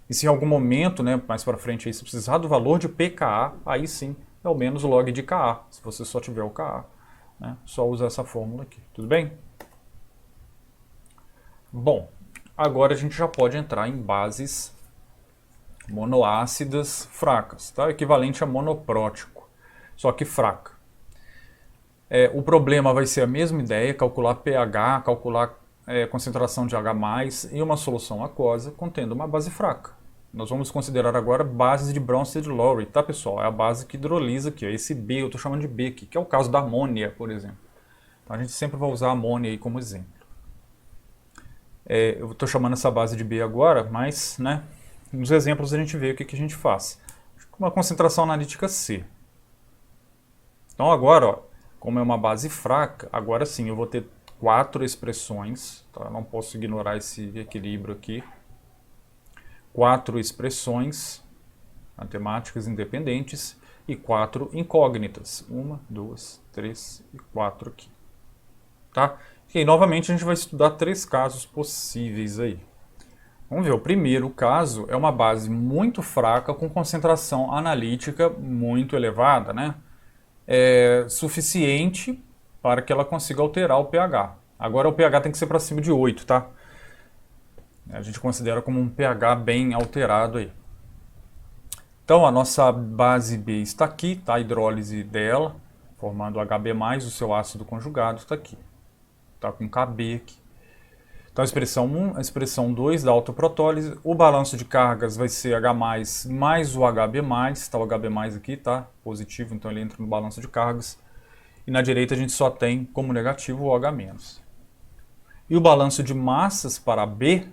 E se em algum momento, né, mais para frente, aí, se precisar do valor de pKa, aí sim é o menos log de Ka. Se você só tiver o Ka, né, só usar essa fórmula aqui. Tudo bem? Bom, agora a gente já pode entrar em bases monoácidas fracas, tá? Equivalente a monoprótico, só que fraca. O problema vai ser a mesma ideia, calcular pH, calcular concentração de H+, e uma solução aquosa contendo uma base fraca. Nós vamos considerar agora bases de Bronsted-Lowry, tá, pessoal? É a base que hidrolisa aqui, ó, esse B, eu estou chamando de B aqui, que é o caso da amônia, por exemplo. Então a gente sempre vai usar a amônia aí como exemplo. Eu estou chamando essa base de B agora, mas, né, nos exemplos a gente vê o que a gente faz. Uma concentração analítica C. Então agora, ó, como é uma base fraca, agora sim eu vou ter 4 expressões, tá? Eu não posso ignorar esse equilíbrio aqui. 4 expressões matemáticas independentes, e 4 incógnitas. 1, 2, 3 e 4 aqui. Tá? E novamente a gente vai estudar 3 casos possíveis aí. Vamos ver, o primeiro caso é uma base muito fraca com concentração analítica muito elevada, né? É suficiente para que ela consiga alterar o pH. Agora o pH tem que ser para cima de 8, tá? A gente considera como um pH bem alterado aí. Então a nossa base B está aqui, tá? A hidrólise dela, formando HB+, o seu ácido conjugado está aqui. Está com KB aqui. Então a expressão 1, a expressão 2 da autoprotólise, o balanço de cargas vai ser H+, mais o HB+, tá? O HB+, aqui, tá? Positivo, então ele entra no balanço de cargas. E na direita a gente só tem como negativo o H-. E o balanço de massas para B,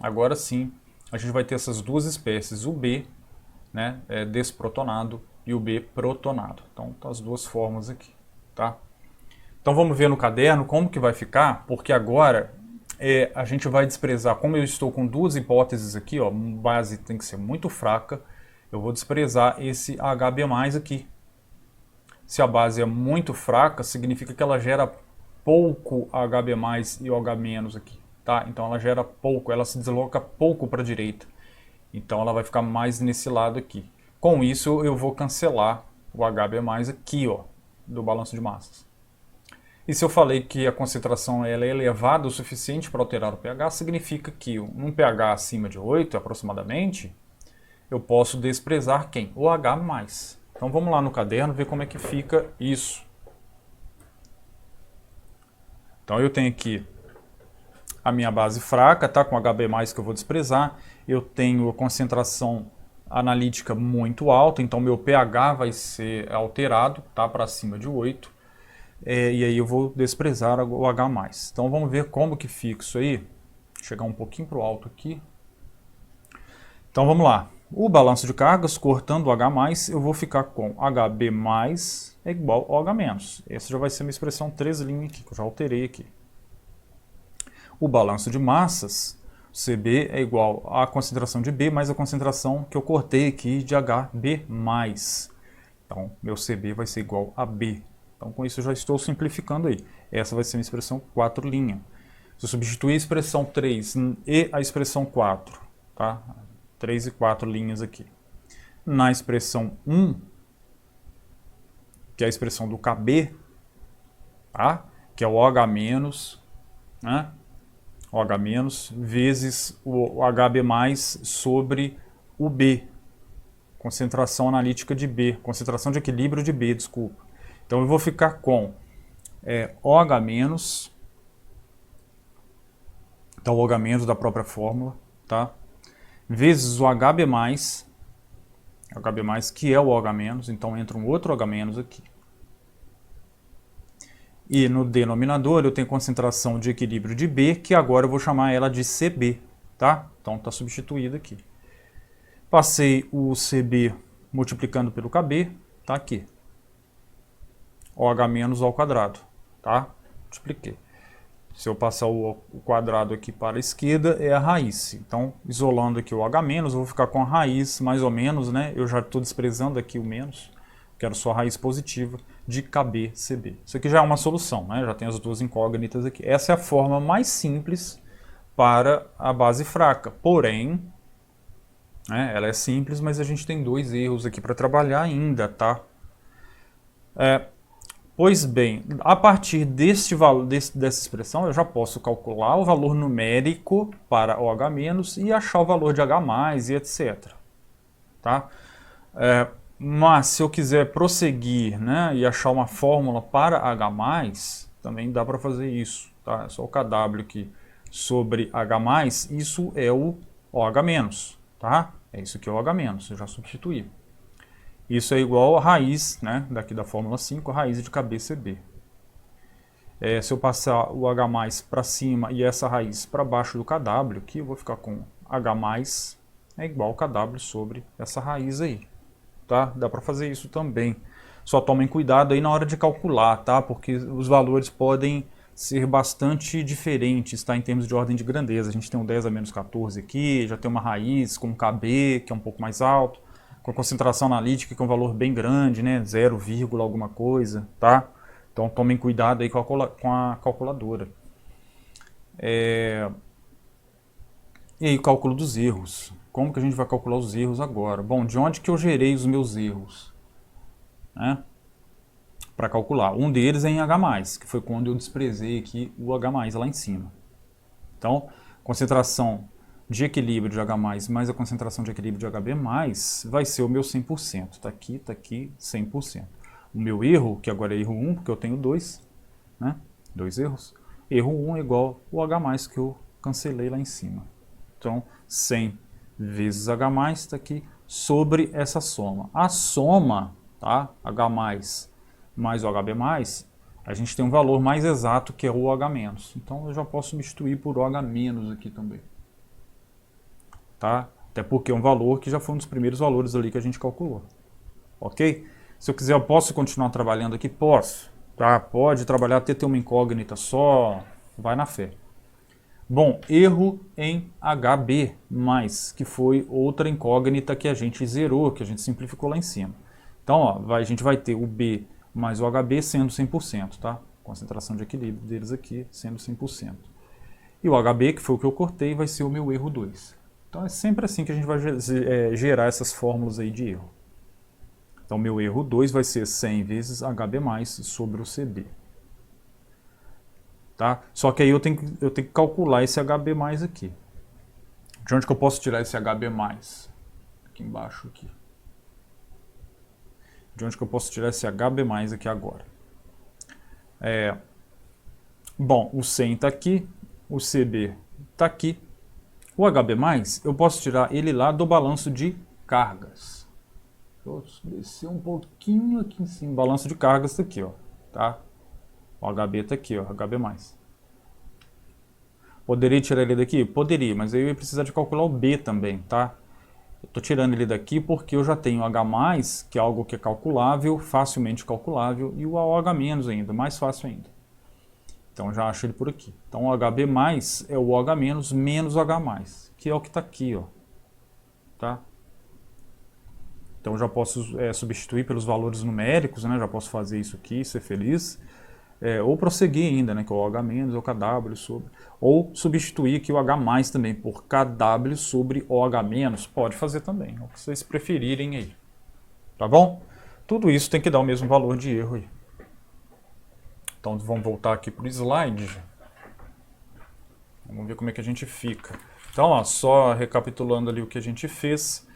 agora sim, a gente vai ter essas duas espécies, o B, né, desprotonado, e o B protonado. Então, tá as duas formas aqui, tá? Então vamos ver no caderno como que vai ficar, porque agora a gente vai desprezar, como eu estou com duas hipóteses aqui, ó, base tem que ser muito fraca, eu vou desprezar esse HB+, aqui. Se a base é muito fraca, significa que ela gera pouco HB+, e OH- aqui, tá? Então ela gera pouco, ela se desloca pouco para a direita. Então ela vai ficar mais nesse lado aqui. Com isso eu vou cancelar o HB+, aqui, ó, do balanço de massas. E se eu falei que a concentração ela é elevada o suficiente para alterar o pH, significa que um pH acima de 8, aproximadamente, eu posso desprezar quem? O H+. Então vamos lá no caderno ver como é que fica isso. Então eu tenho aqui a minha base fraca, tá? Com HB+, que eu vou desprezar. Eu tenho a concentração analítica muito alta, então meu pH vai ser alterado, tá? Para acima de 8. E aí eu vou desprezar o H+. Então vamos ver como que fica isso aí. Vou chegar um pouquinho para o alto aqui. Então vamos lá. O balanço de cargas, cortando o H+, eu vou ficar com HB+ é igual ao H-. Essa já vai ser uma expressão 3 linhas aqui, que eu já alterei aqui. O balanço de massas, CB é igual à concentração de B mais a concentração que eu cortei aqui de HB+. Então, meu CB vai ser igual a B. Então, com isso eu já estou simplificando aí. Essa vai ser uma expressão 4 linhas. Se eu substituir a expressão 3 e a expressão 4, tá? 3 e 4 linhas aqui. Na expressão 1, que é a expressão do KB, tá? Que é o OH-, né? OH- vezes o HB+, sobre o B. Concentração analítica de B. Concentração de equilíbrio de B, desculpa. Então eu vou ficar com OH-, então o OH- da própria fórmula, tá? Vezes o HB+, que é o OH-, então entra um outro OH- aqui. E no denominador eu tenho concentração de equilíbrio de B, que agora eu vou chamar ela de CB, tá? Então está substituído aqui. Passei o CB multiplicando pelo KB, tá aqui. OH- ao quadrado, tá? Multipliquei. Se eu passar o quadrado aqui para a esquerda, é a raiz. Então, isolando aqui o H-, eu vou ficar com a raiz, mais ou menos, né? Eu já estou desprezando aqui o menos, quero só a raiz positiva de KBCB. Isso aqui já é uma solução, né? Já tem as duas incógnitas aqui. Essa é a forma mais simples para a base fraca. Porém, né, ela é simples, mas a gente tem dois erros aqui para trabalhar ainda, tá? Pois bem, a partir dessa expressão eu já posso calcular o valor numérico para OH- e achar o valor de H+, e etc. Tá? Mas se eu quiser prosseguir, né, e achar uma fórmula para H+, também dá para fazer isso. Tá? É só o KW aqui sobre H+, isso é o OH-. Tá? É isso aqui é o OH-, eu já substituí. Isso é igual a raiz, né, daqui da fórmula 5, a raiz de KBCB. Se eu passar o H+ para cima e essa raiz para baixo do KW, aqui eu vou ficar com H+ é igual a KW sobre essa raiz aí. Tá? Dá para fazer isso também. Só tomem cuidado aí na hora de calcular, tá? Porque os valores podem ser bastante diferentes, tá? Em termos de ordem de grandeza. A gente tem um 10 a menos 14 aqui, já tem uma raiz com KB, que é um pouco mais alto. com a concentração analítica, que é um valor bem grande, né? 0, alguma coisa, tá? Então tomem cuidado aí com a calculadora. E aí o cálculo dos erros. Como que a gente vai calcular os erros agora? Bom, de onde que eu gerei os meus erros? Né? Para calcular. Um deles é em H+, que foi quando eu desprezei aqui o H+, lá em cima. Então, concentração de equilíbrio de H+, mais a concentração de equilíbrio de HB+, vai ser o meu 100%. Tá aqui, 100%. O meu erro, que agora é erro 1, porque eu tenho 2, né? 2 erros. Erro 1 é igual o H+, que eu cancelei lá em cima. Então, 100 vezes H+, está aqui, sobre essa soma. A soma, tá? H+, mais o HB+, a gente tem um valor mais exato, que é o OH-. Então, eu já posso substituir por OH- aqui também. Tá? Até porque é um valor que já foi um dos primeiros valores ali que a gente calculou. Ok? Se eu quiser, eu posso continuar trabalhando aqui? Posso. Tá? Pode trabalhar até ter uma incógnita só, vai na fé. Bom, erro em HB+, que foi outra incógnita que a gente zerou, que a gente simplificou lá em cima. Então, ó, a gente vai ter o B mais o HB sendo 100%, tá? Concentração de equilíbrio deles aqui sendo 100%. E o HB, que foi o que eu cortei, vai ser o meu erro 2. Então, é sempre assim que a gente vai gerar essas fórmulas aí de erro. Então, meu erro 2 vai ser 100 vezes HB+, sobre o CB. Tá? Só que aí eu tenho que calcular esse HB+ aqui. De onde que eu posso tirar esse HB+? Aqui embaixo. Aqui. De onde que eu posso tirar esse HB+ aqui agora? Bom, o 100 está aqui, o CB está aqui. O HB+, eu posso tirar ele lá do balanço de cargas. Vou descer um pouquinho aqui em cima. Balanço de cargas está aqui, ó. Tá? O HB está aqui, ó, HB+. Poderia tirar ele daqui? Poderia, mas aí eu ia precisar de calcular o B também, tá? Eu estou tirando ele daqui porque eu já tenho H+, que é algo que é calculável, facilmente calculável, e o OH- ainda, mais fácil ainda. Então já acho ele por aqui. Então o HB+ é o OH- menos o H+, que é o que está aqui, ó. Tá? Então eu já posso substituir pelos valores numéricos, né? Já posso fazer isso aqui, ser feliz. Ou prosseguir ainda, né, que é o OH- ou KW sobre, ou substituir aqui o H+ também por KW sobre OH-, pode fazer também, é o que vocês preferirem aí, tá bom? Tudo isso tem que dar o mesmo valor de erro aí. Então vamos voltar aqui para o slide, vamos ver como é que a gente fica. Então, ó, só recapitulando ali o que a gente fez,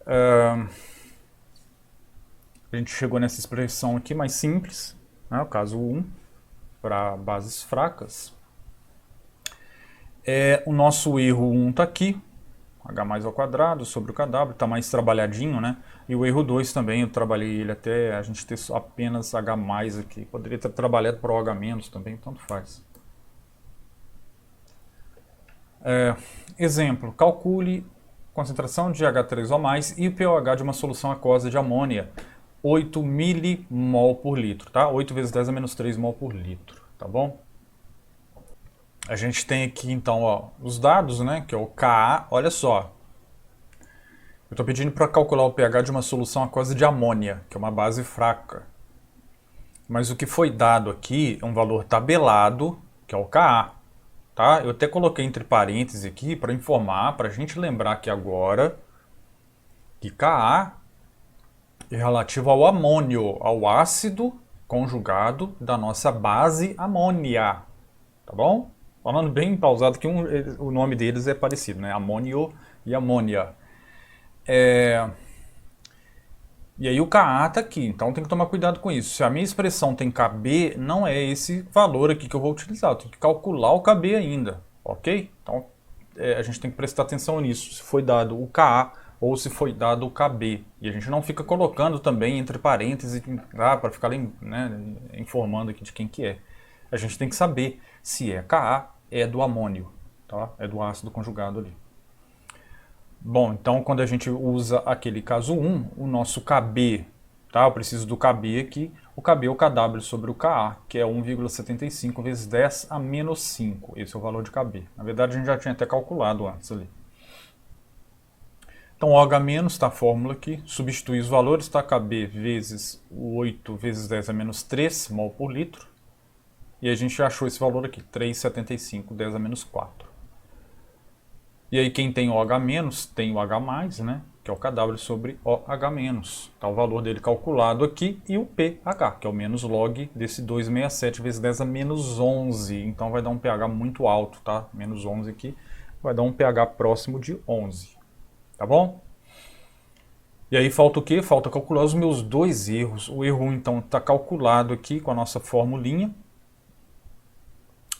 a gente chegou nessa expressão aqui mais simples, né, o caso 1, para bases fracas. O nosso erro 1 está aqui, H+² sobre o KW, está mais trabalhadinho, né? E o erro 2 também, eu trabalhei ele até a gente ter apenas H+ aqui. Poderia ter trabalhado para OH- também, tanto faz. Exemplo, calcule concentração de H3O+, e o pOH de uma solução aquosa de amônia, 8 milimol por litro, tá? 8 vezes 10 a menos 3 mol por litro, tá bom? A gente tem aqui, então, ó, os dados, né, que é o Ka, olha só. Eu estou pedindo para calcular o pH de uma solução aquosa de amônia, que é uma base fraca. Mas o que foi dado aqui é um valor tabelado, que é o Ka. Tá? Eu até coloquei entre parênteses aqui para informar, para a gente lembrar aqui agora, que Ka é relativo ao amônio, ao ácido conjugado da nossa base amônia. Tá bom? Falando bem pausado, que o nome deles é parecido, né? Amônio e amônia. E aí o Ka está aqui, então tem que tomar cuidado com isso. Se a minha expressão tem Kb, não é esse valor aqui que eu vou utilizar. Eu tenho que calcular o Kb ainda, ok? Então a gente tem que prestar atenção nisso, se foi dado o Ka ou se foi dado o Kb. E a gente não fica colocando também entre parênteses para ficar, né, informando aqui de quem que é. A gente tem que saber se é Ka, é do amônio, tá? É do ácido conjugado ali. Bom, então quando a gente usa aquele caso 1, o nosso Kb, tá? Eu preciso do Kb aqui, o Kb é o Kw sobre o Ka, que é 1,75 vezes 10 a menos 5, esse é o valor de Kb. Na verdade a gente já tinha até calculado antes ali. Então, OH- está a fórmula aqui, substitui os valores, está KB vezes 8 vezes 10 a menos 3 mol por litro. E a gente já achou esse valor aqui, 3,75, 10 a menos 4. E aí quem tem OH- tem o H+, né? Que é o KW sobre OH-. Está o valor dele calculado aqui e o pH, que é o menos log desse 267 vezes 10 a menos 11. Então vai dar um pH muito alto, tá? Menos 11 aqui, vai dar um pH próximo de 11. Tá bom? E aí falta o quê? Falta calcular os meus dois erros. O erro 1, então, está calculado aqui com a nossa formulinha.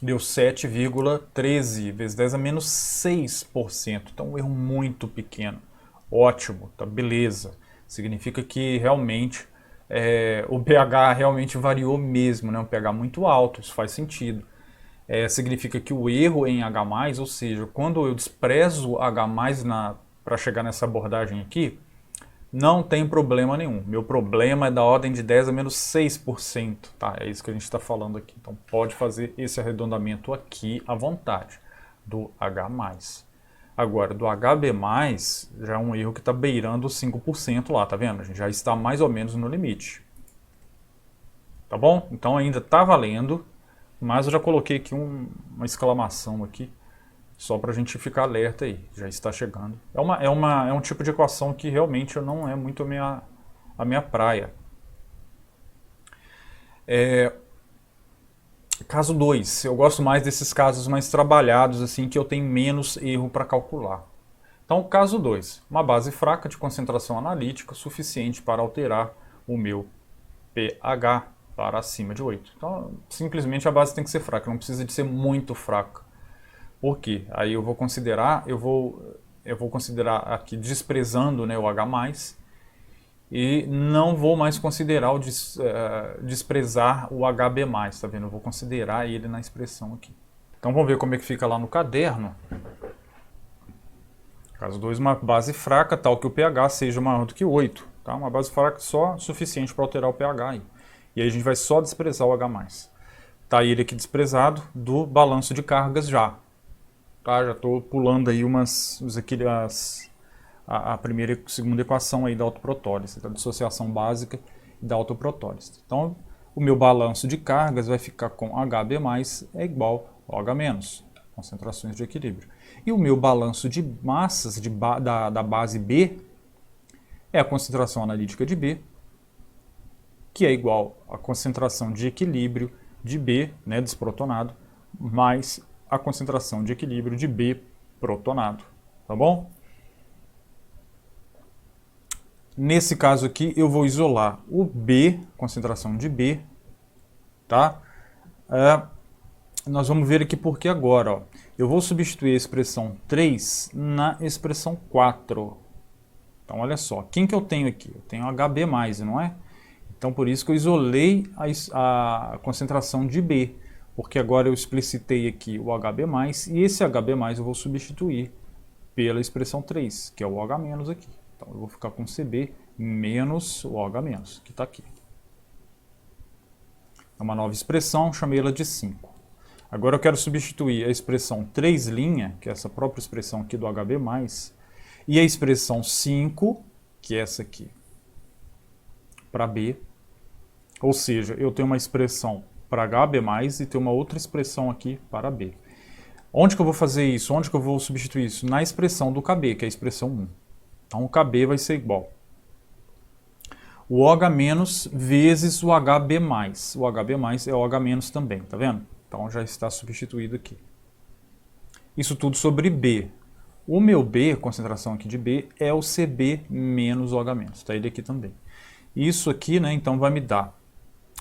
Deu 7,13 vezes 10 a menos 6%. Então, um erro muito pequeno. Ótimo, tá beleza. Significa que realmente o pH realmente variou mesmo, né? Um pH muito alto, isso faz sentido. Significa que o erro em H+, ou seja, quando eu desprezo H+, para chegar nessa abordagem aqui, não tem problema nenhum. Meu problema é da ordem de 10 a menos 6%. Tá? É isso que a gente está falando aqui. Então pode fazer esse arredondamento aqui à vontade, do H+. Agora, do HB+, já é um erro que está beirando 5% lá, tá vendo? A gente já está mais ou menos no limite. Tá bom? Então ainda está valendo, mas eu já coloquei aqui uma exclamação aqui, só para a gente ficar alerta aí, já está chegando. É um tipo de equação que realmente não é muito a minha praia. Caso 2, eu gosto mais desses casos mais trabalhados, assim, que eu tenho menos erro para calcular. Então, caso 2, uma base fraca de concentração analítica suficiente para alterar o meu pH para acima de 8. Então, simplesmente a base tem que ser fraca, não precisa de ser muito fraca. Por quê? Aí eu vou considerar aqui desprezando, né, o H+, e não vou mais considerar desprezar o HB+, tá vendo? Eu vou considerar ele na expressão aqui. Então vamos ver como é que fica lá no caderno. Caso 2, uma base fraca, tal que o pH seja maior do que 8. Tá? Uma base fraca só suficiente para alterar o pH aí. E aí a gente vai só desprezar o H+. Tá ele aqui desprezado do balanço de cargas já. Tá? Já estou pulando aí a primeira e segunda equação aí da autoprotólise, da dissociação básica e da autoprotólise. Então, o meu balanço de cargas vai ficar com HB+ é igual a OH-, concentrações de equilíbrio. E o meu balanço de massas da base B é a concentração analítica de B, que é igual à concentração de equilíbrio de B, né, desprotonado, mais a concentração de equilíbrio de B protonado, tá bom? Nesse caso aqui, eu vou isolar o B, concentração de B, tá? Nós vamos ver aqui por que agora, ó. Eu vou substituir a expressão 3 na expressão 4. Então, olha só, quem que eu tenho aqui? Eu tenho HB+, não é? Então, por isso que eu isolei a concentração de B, porque agora eu explicitei aqui o HB+, e esse HB+, eu vou substituir pela expressão 3, que é o OH- aqui. Então, eu vou ficar com CB menos o OH-, que está aqui. É uma nova expressão, chamei ela de 5. Agora eu quero substituir a expressão 3', que é essa própria expressão aqui do HB+, e a expressão 5, que é essa aqui, para B. Ou seja, eu tenho uma expressão para HB+, e tenho uma outra expressão aqui para B. Onde que eu vou fazer isso? Onde que eu vou substituir isso? Na expressão do KB, que é a expressão 1. Então o KB vai ser igual o OH- vezes o HB+. O HB+ é o OH- também, tá vendo? Então já está substituído aqui. Isso tudo sobre B. O meu B, concentração aqui de B, é o CB menos o OH-. Está ele aqui também. Isso aqui, né, então vai me dar.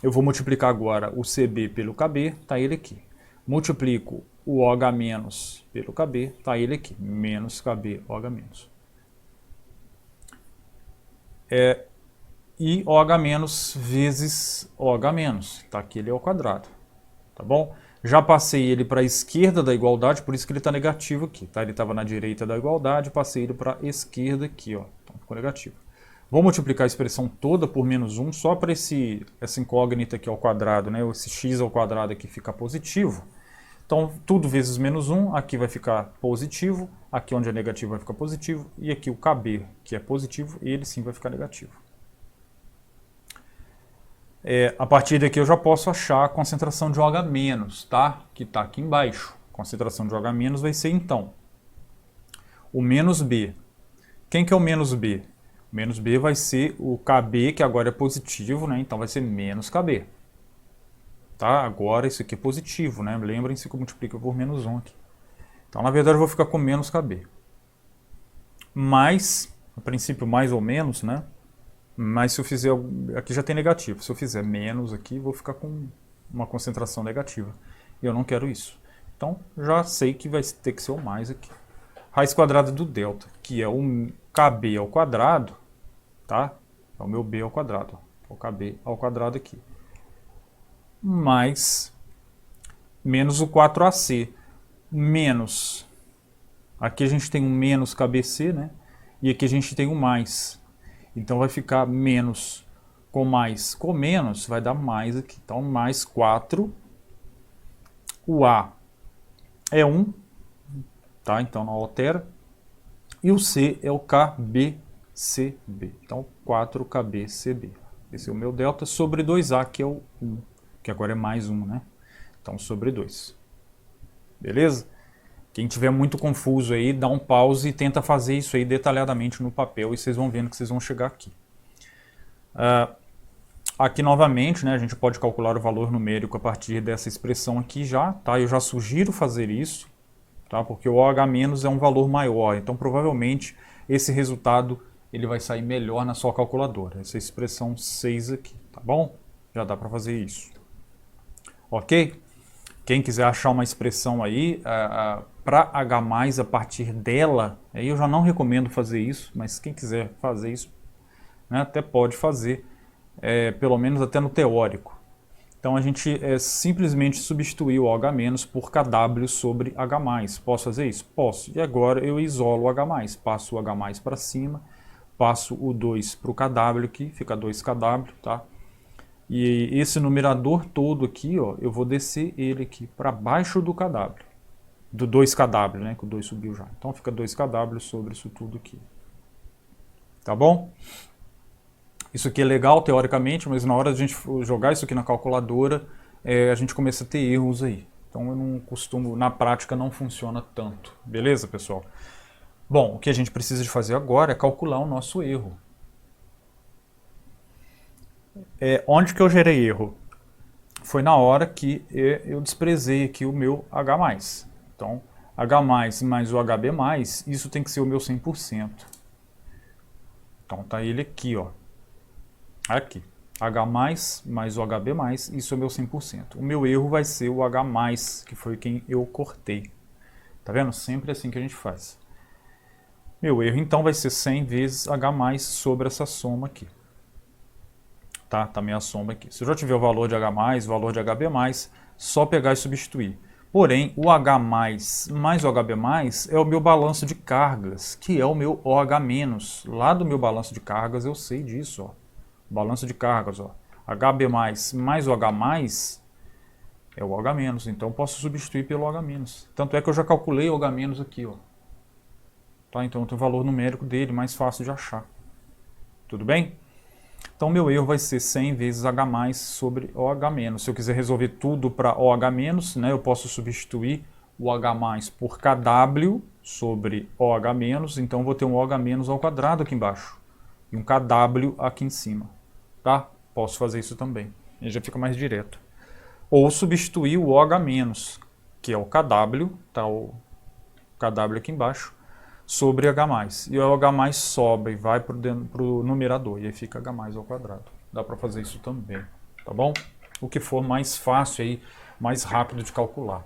Eu vou multiplicar agora o CB pelo KB, está ele aqui. Multiplico o OH- pelo KB, está ele aqui. Menos KB, OH-. E OH- vezes OH-. Tá? Aqui ele é ao quadrado. Tá bom? Já passei ele para a esquerda da igualdade, por isso que ele está negativo aqui. Tá? Ele estava na direita da igualdade, passei ele para a esquerda aqui. Ó. Então ficou negativo. Vou multiplicar a expressão toda por menos 1, só para essa incógnita aqui ao quadrado, né? Esse x ao quadrado aqui ficar positivo. Então, tudo vezes menos 1, aqui vai ficar positivo, aqui onde é negativo vai ficar positivo, e aqui o KB, que é positivo, ele sim vai ficar negativo. A partir daqui eu já posso achar a concentração de OH-, tá? Que está aqui embaixo. A concentração de OH- vai ser, então, o menos B. Quem que é o menos B? O menos B vai ser o KB, que agora é positivo, né? Então vai ser menos KB. Tá? Agora isso aqui é positivo, né? Lembrem-se que eu multiplico por menos 1 aqui. Então, na verdade, eu vou ficar com menos KB. Mais, a princípio, mais ou menos, né? Mas se eu fizer, aqui já tem negativo. Se eu fizer menos aqui, vou ficar com uma concentração negativa. E eu não quero isso. Então, já sei que vai ter que ser o mais aqui. Raiz quadrada do delta, que é o KB ao quadrado, tá? É o meu B ao quadrado, ó. O KB ao quadrado aqui. Mais menos o 4AC, menos, aqui a gente tem um menos KBC, né? E aqui a gente tem um mais. Então vai ficar menos com mais com menos, vai dar mais aqui. Então mais 4, o A é 1, tá? Então não altera. E o C é o KBCB. Então 4KBCB. Esse é o meu delta sobre 2A, que é o 1. Que agora é mais 1, né? Então, sobre 2. Beleza? Quem tiver muito confuso aí, dá um pause e tenta fazer isso aí detalhadamente no papel e vocês vão vendo que vocês vão chegar aqui. Aqui novamente, né, a gente pode calcular o valor numérico a partir dessa expressão aqui já, tá? Eu já sugiro fazer isso, tá? Porque o OH- é um valor maior, então provavelmente esse resultado ele vai sair melhor na sua calculadora. Essa expressão 6 aqui, tá bom? Já dá para fazer isso. Ok? Quem quiser achar uma expressão aí para H+, a partir dela, aí eu já não recomendo fazer isso, mas quem quiser fazer isso, né, até pode fazer, pelo menos até no teórico. Então a gente simplesmente substitui o OH- por KW sobre H+. Posso fazer isso? Posso. E agora eu isolo o H+, passo o H+ para cima, passo o 2 para o KW aqui, fica 2KW, tá? E esse numerador todo aqui, ó, eu vou descer ele aqui para baixo do KW. Do 2KW, né? Que o 2 subiu já. Então fica 2KW sobre isso tudo aqui. Tá bom? Isso aqui é legal teoricamente, mas na hora de a gente jogar isso aqui na calculadora, a gente começa a ter erros aí. Então eu não costumo, na prática não funciona tanto. Beleza, pessoal? Bom, o que a gente precisa de fazer agora é calcular o nosso erro. Onde que eu gerei erro? Foi na hora que eu desprezei aqui o meu H+. Então, H+, mais o HB+, isso tem que ser o meu 100%. Então, tá ele aqui, ó. Aqui. H+, mais o HB+, isso é o meu 100%. O meu erro vai ser o H+, que foi quem eu cortei. Tá vendo? Sempre assim que a gente faz. Meu erro, então, vai ser 100 vezes H+ sobre essa soma aqui. Tá? Também a soma aqui. Se eu já tiver o valor de H+, o valor de HB+, só pegar e substituir. Porém, o H+, mais o HB+, é o meu balanço de cargas, que é o meu OH-. Lá do meu balanço de cargas eu sei disso, ó. Balanço de cargas, ó. HB+, mais o H+, é o OH-. Então, eu posso substituir pelo OH-. Tanto é que eu já calculei o OH- aqui, ó. Tá? Então, eu tenho o valor numérico dele, mais fácil de achar. Tudo bem? Então, meu erro vai ser 100 vezes H+ sobre OH-. Se eu quiser resolver tudo para OH-, né, eu posso substituir o H+ por KW sobre OH-, então vou ter um OH- ao quadrado aqui embaixo e um KW aqui em cima. Tá? Posso fazer isso também, e já fica mais direto. Ou substituir o OH-, que é o KW, tá, o KW aqui embaixo, sobre H+. E o H+ sobe e vai para o numerador. E aí fica H+ ao quadrado. Dá para fazer isso também. Tá bom? O que for mais fácil aí, mais rápido de calcular.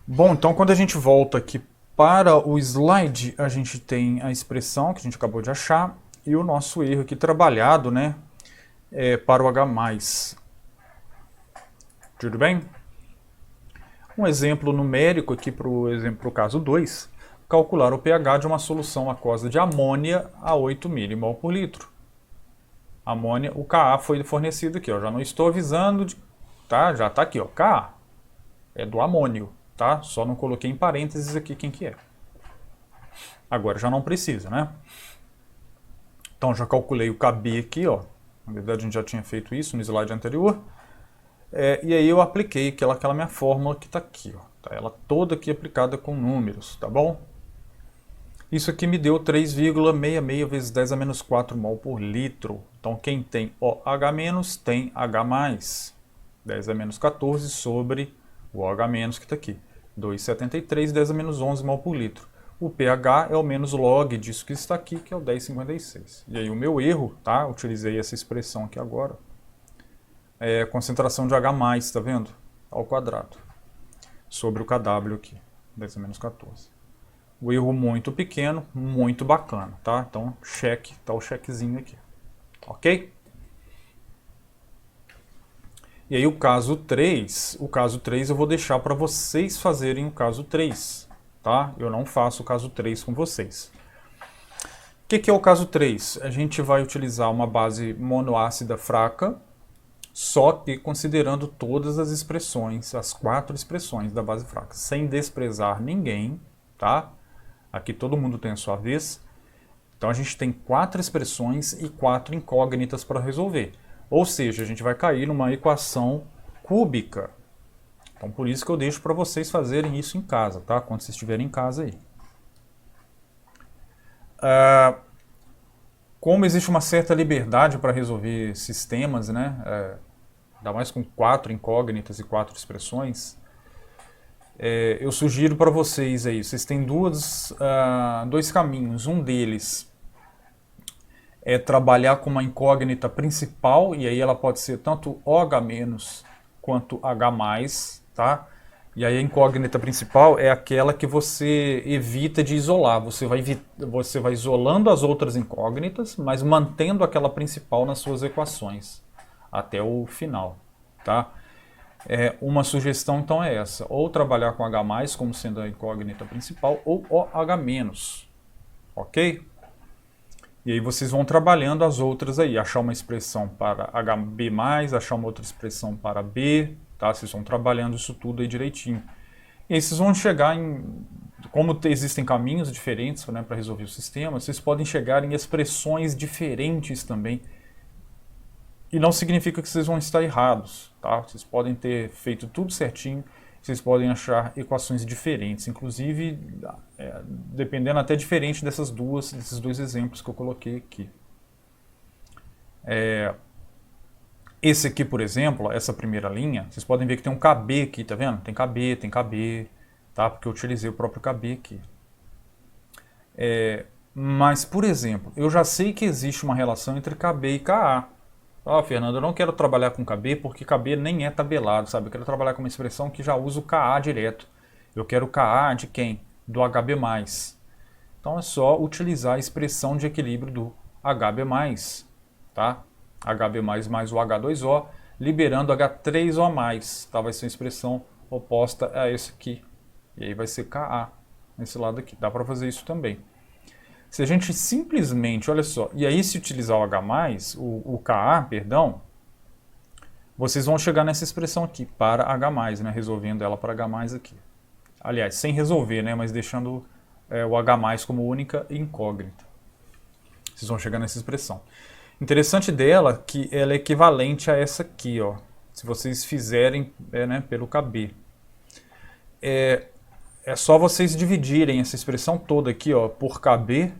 Bom, então quando a gente volta aqui para o slide, a gente tem a expressão que a gente acabou de achar e o nosso erro aqui trabalhado, né, para o H+. Tudo bem? Um exemplo numérico aqui para o caso 2, calcular o pH de uma solução aquosa de amônia a 8 mmol por litro. Amônia, o Ka foi fornecido aqui, ó, já não estou avisando, tá? Já está aqui, ó, Ka. é do amônio, tá? Só não coloquei em parênteses aqui quem que é. Agora já não precisa, né? Então já calculei o KB aqui, ó. Na verdade a gente já tinha feito isso no slide anterior. E aí eu apliquei aquela minha fórmula que está aqui, ó. Tá ela toda aqui aplicada com números, tá bom? Isso aqui me deu 3,66 vezes 10 a menos 4 mol por litro. Então quem tem OH- tem H+. 10 a menos 14 sobre o OH- que está aqui. 2,73, 10 a menos 11 mol por litro. O pH é o menos log disso que está aqui, que é o 10,56. E aí o meu erro, tá? Utilizei essa expressão aqui agora. É concentração de H+, tá vendo? Ao quadrado. Sobre o KW aqui, 10 a menos 14. O erro muito pequeno, muito bacana, tá? Então, cheque, tá o chequezinho aqui. Ok? E aí o caso 3 eu vou deixar para vocês fazerem o caso 3, tá? Eu não faço o caso 3 com vocês. O que é o caso 3? A gente vai utilizar uma base monoácida fraca, só que considerando todas as expressões, as 4 expressões da base fraca, sem desprezar ninguém, tá? Aqui todo mundo tem a sua vez. Então a gente tem 4 expressões e 4 incógnitas para resolver. Ou seja, a gente vai cair numa equação cúbica. Então por isso que eu deixo para vocês fazerem isso em casa, tá? Quando vocês estiverem em casa aí. Como existe uma certa liberdade para resolver sistemas, né? Ainda mais com 4 incógnitas e 4 expressões, eu sugiro para vocês aí, vocês têm dois caminhos. Um deles é trabalhar com uma incógnita principal, e aí ela pode ser tanto OH- quanto H+, tá? E aí a incógnita principal é aquela que você evita de isolar. Você vai isolando as outras incógnitas, mas mantendo aquela principal nas suas equações até o final, tá? Uma sugestão então é essa, ou trabalhar com H+, como sendo a incógnita principal, ou OH-, ok? E aí vocês vão trabalhando as outras aí, achar uma expressão para HB+, achar uma outra expressão para B, tá? Vocês vão trabalhando isso tudo aí direitinho. E aí vocês vão chegar em... Como existem caminhos diferentes, né, para resolver o sistema, vocês podem chegar em expressões diferentes também. E não significa que vocês vão estar errados, tá? Vocês podem ter feito tudo certinho, vocês podem achar equações diferentes, inclusive dependendo até diferente desses dois exemplos que eu coloquei aqui. Esse aqui, por exemplo, essa primeira linha, vocês podem ver que tem um KB aqui, tá vendo? Tem KB, tá? Porque eu utilizei o próprio KB aqui. Mas, por exemplo, eu já sei que existe uma relação entre KB e KA. Fernando, eu não quero trabalhar com KB porque KB nem é tabelado, sabe? Eu quero trabalhar com uma expressão que já usa o KA direto. Eu quero o KA de quem? Do HB+. Então é só utilizar a expressão de equilíbrio do HB+, tá? HB+, mais o H2O, liberando H3O+, tá? Vai ser uma expressão oposta a essa aqui. E aí vai ser KA nesse lado aqui. Dá para fazer isso também. Se a gente simplesmente, olha só, e aí se utilizar o H+, o Ka, perdão, vocês vão chegar nessa expressão aqui, para H+, né, resolvendo ela para H+, aqui. Aliás, sem resolver, né, mas deixando o H+, como única incógnita. Vocês vão chegar nessa expressão. Interessante dela que ela é equivalente a essa aqui, ó, se vocês fizerem né, pelo KB. É só vocês dividirem essa expressão toda aqui, ó, por KB.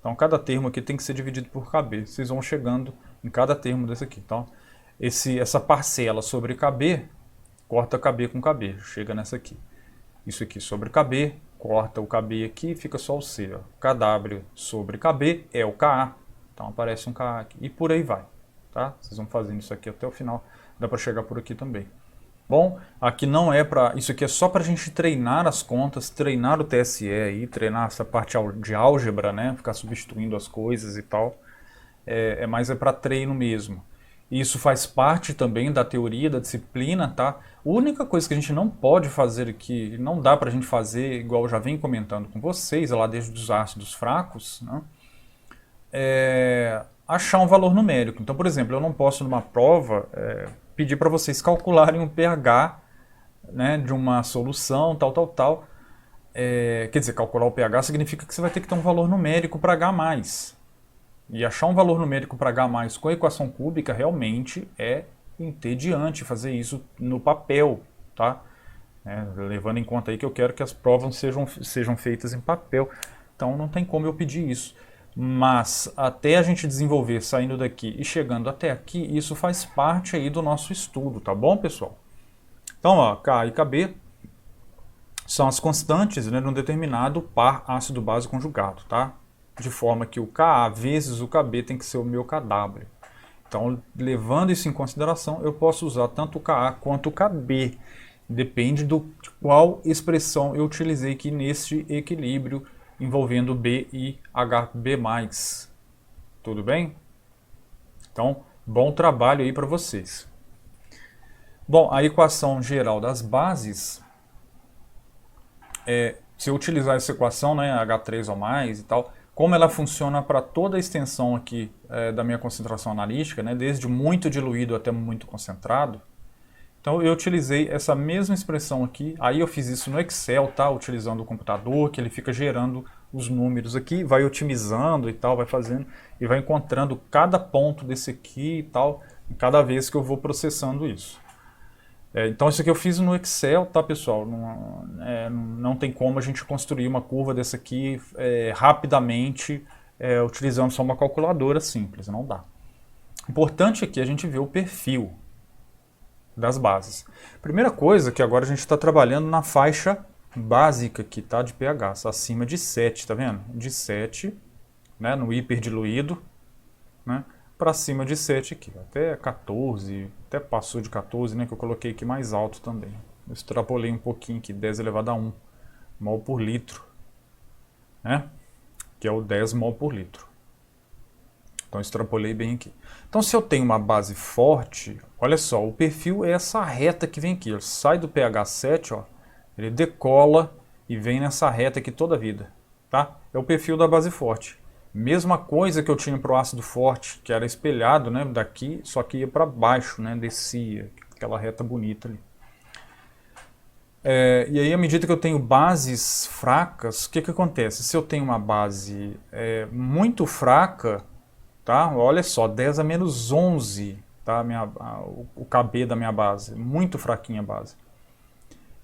Então, cada termo aqui tem que ser dividido por KB. Vocês vão chegando em cada termo desse aqui. Então, essa parcela sobre KB, corta KB com KB. Chega nessa aqui. Isso aqui sobre KB, corta o KB aqui e fica só o C. Ó. KW sobre KB é o KA. Então, aparece um KA aqui. E por aí vai. Tá? Vocês vão fazendo isso aqui até o final. Dá para chegar por aqui também. Bom, aqui não é para... Isso aqui é só para a gente treinar as contas, treinar o TSE aí, treinar essa parte de álgebra, né? Ficar substituindo as coisas e tal. Mas é para treino mesmo. E isso faz parte também da teoria da disciplina, tá? A única coisa que a gente não pode fazer aqui, não dá para a gente fazer, igual eu já venho comentando com vocês, lá desde os ácidos fracos, né? Achar um valor numérico. Então, por exemplo, eu não posso numa prova... pedir para vocês calcularem o pH né, de uma solução, tal. Quer dizer, calcular o pH significa que você vai ter que ter um valor numérico para H+. E achar um valor numérico para H+ com a equação cúbica realmente é entediante fazer isso no papel, tá? Levando em conta aí que eu quero que as provas sejam feitas em papel, então não tem como eu pedir isso. Mas até a gente desenvolver saindo daqui e chegando até aqui, isso faz parte aí do nosso estudo, tá bom, pessoal? Então, ó, K e KB são as constantes, né, de um determinado par ácido-base conjugado, tá? De forma que o Ka vezes o Kb tem que ser o meu Kw. Então, levando isso em consideração, eu posso usar tanto o Ka quanto o Kb. Depende de qual expressão eu utilizei aqui neste equilíbrio envolvendo B e Hb+. Tudo bem? Então, bom trabalho aí para vocês. Bom, a equação geral das bases, se eu utilizar essa equação, né, H3 ou mais e tal, como ela funciona para toda a extensão aqui da minha concentração analítica, né, desde muito diluído até muito concentrado. Então eu utilizei essa mesma expressão aqui, aí eu fiz isso no Excel, tá, utilizando o computador, que ele fica gerando os números aqui, vai otimizando e tal, vai fazendo, e vai encontrando cada ponto desse aqui e tal, cada vez que eu vou processando isso. Então isso aqui eu fiz no Excel, tá, pessoal? Não tem como a gente construir uma curva dessa aqui rapidamente utilizando só uma calculadora simples, não dá. Importante aqui a gente ver o perfil das bases. Primeira coisa que agora a gente está trabalhando na faixa básica aqui, tá, de pH, acima de 7, tá vendo? De 7, né, no hiperdiluído, né, para cima de 7 aqui, até 14, até passou de 14, né, que eu coloquei aqui mais alto também. Eu extrapolei um pouquinho aqui, 10 elevado a 1 mol por litro, né, que é o 10 mol por litro. Então eu extrapolei bem aqui. Então se eu tenho uma base forte, olha só, o perfil é essa reta que vem aqui, ele sai do pH 7, ó, ele decola e vem nessa reta aqui toda a vida, tá? É o perfil da base forte. Mesma coisa que eu tinha para o ácido forte, que era espelhado, né, daqui, só que ia para baixo, né, descia, aquela reta bonita ali. E aí, à medida que eu tenho bases fracas, o que acontece? Se eu tenho uma base muito fraca, tá? Olha só, 10 a menos 11, tá? O Kb da minha base, muito fraquinha a base.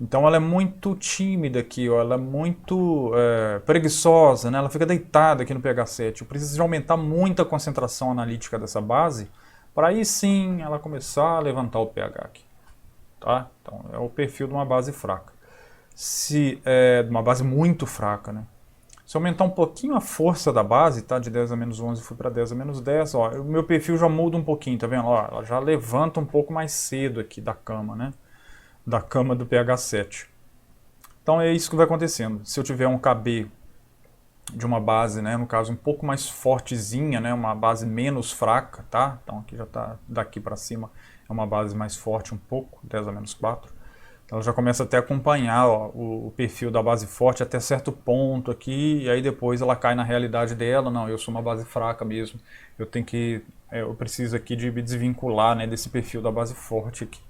Então ela é muito tímida aqui, ó, ela é muito preguiçosa, né? Ela fica deitada aqui no pH 7. Eu preciso de aumentar muito a concentração analítica dessa base para aí sim ela começar a levantar o pH aqui. Tá? Então é o perfil de uma base fraca. Se de uma base muito fraca, né? Se eu aumentar um pouquinho a força da base, tá? De 10 a menos 11 fui para 10 a menos 10, ó, o meu perfil já muda um pouquinho, tá vendo? Ó, ela já levanta um pouco mais cedo aqui da cama, né? Da cama do pH 7. Então é isso que vai acontecendo. Se eu tiver um Kb de uma base, né, no caso um pouco mais fortezinha, né, uma base menos fraca, tá? Então aqui já está daqui para cima, é uma base mais forte um pouco, 10 a menos 4. Ela já começa até a acompanhar, ó, o perfil da base forte até certo ponto aqui, e aí depois ela cai na realidade dela. Não, eu sou uma base fraca mesmo, eu preciso aqui de me desvincular, né, desse perfil da base forte aqui,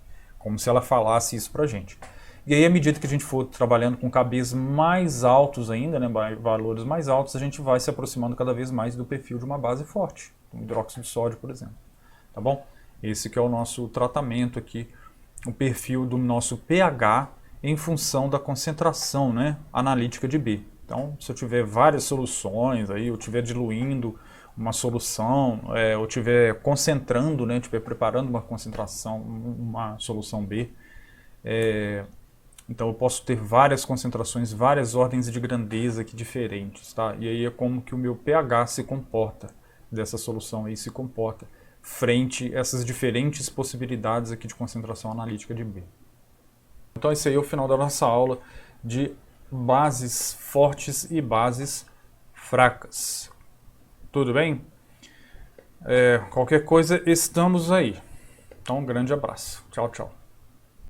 como se ela falasse isso pra gente. E aí, à medida que a gente for trabalhando com Kbs mais altos ainda, né, valores mais altos, a gente vai se aproximando cada vez mais do perfil de uma base forte, um hidróxido de sódio, por exemplo. Tá bom? Esse que é o nosso tratamento aqui, o perfil do nosso pH em função da concentração, né, analítica de B. Então, se eu tiver várias soluções, aí, eu estiver diluindo uma solução, eu estiver concentrando, né, estiver preparando uma concentração, uma solução B, então eu posso ter várias concentrações, várias ordens de grandeza aqui diferentes, tá? E aí é como que o meu pH se comporta, dessa solução aí se comporta, frente a essas diferentes possibilidades aqui de concentração analítica de B. Então esse aí é o final da nossa aula de bases fortes e bases fracas. Tudo bem? Qualquer coisa, estamos aí. Então um grande abraço. Tchau, tchau.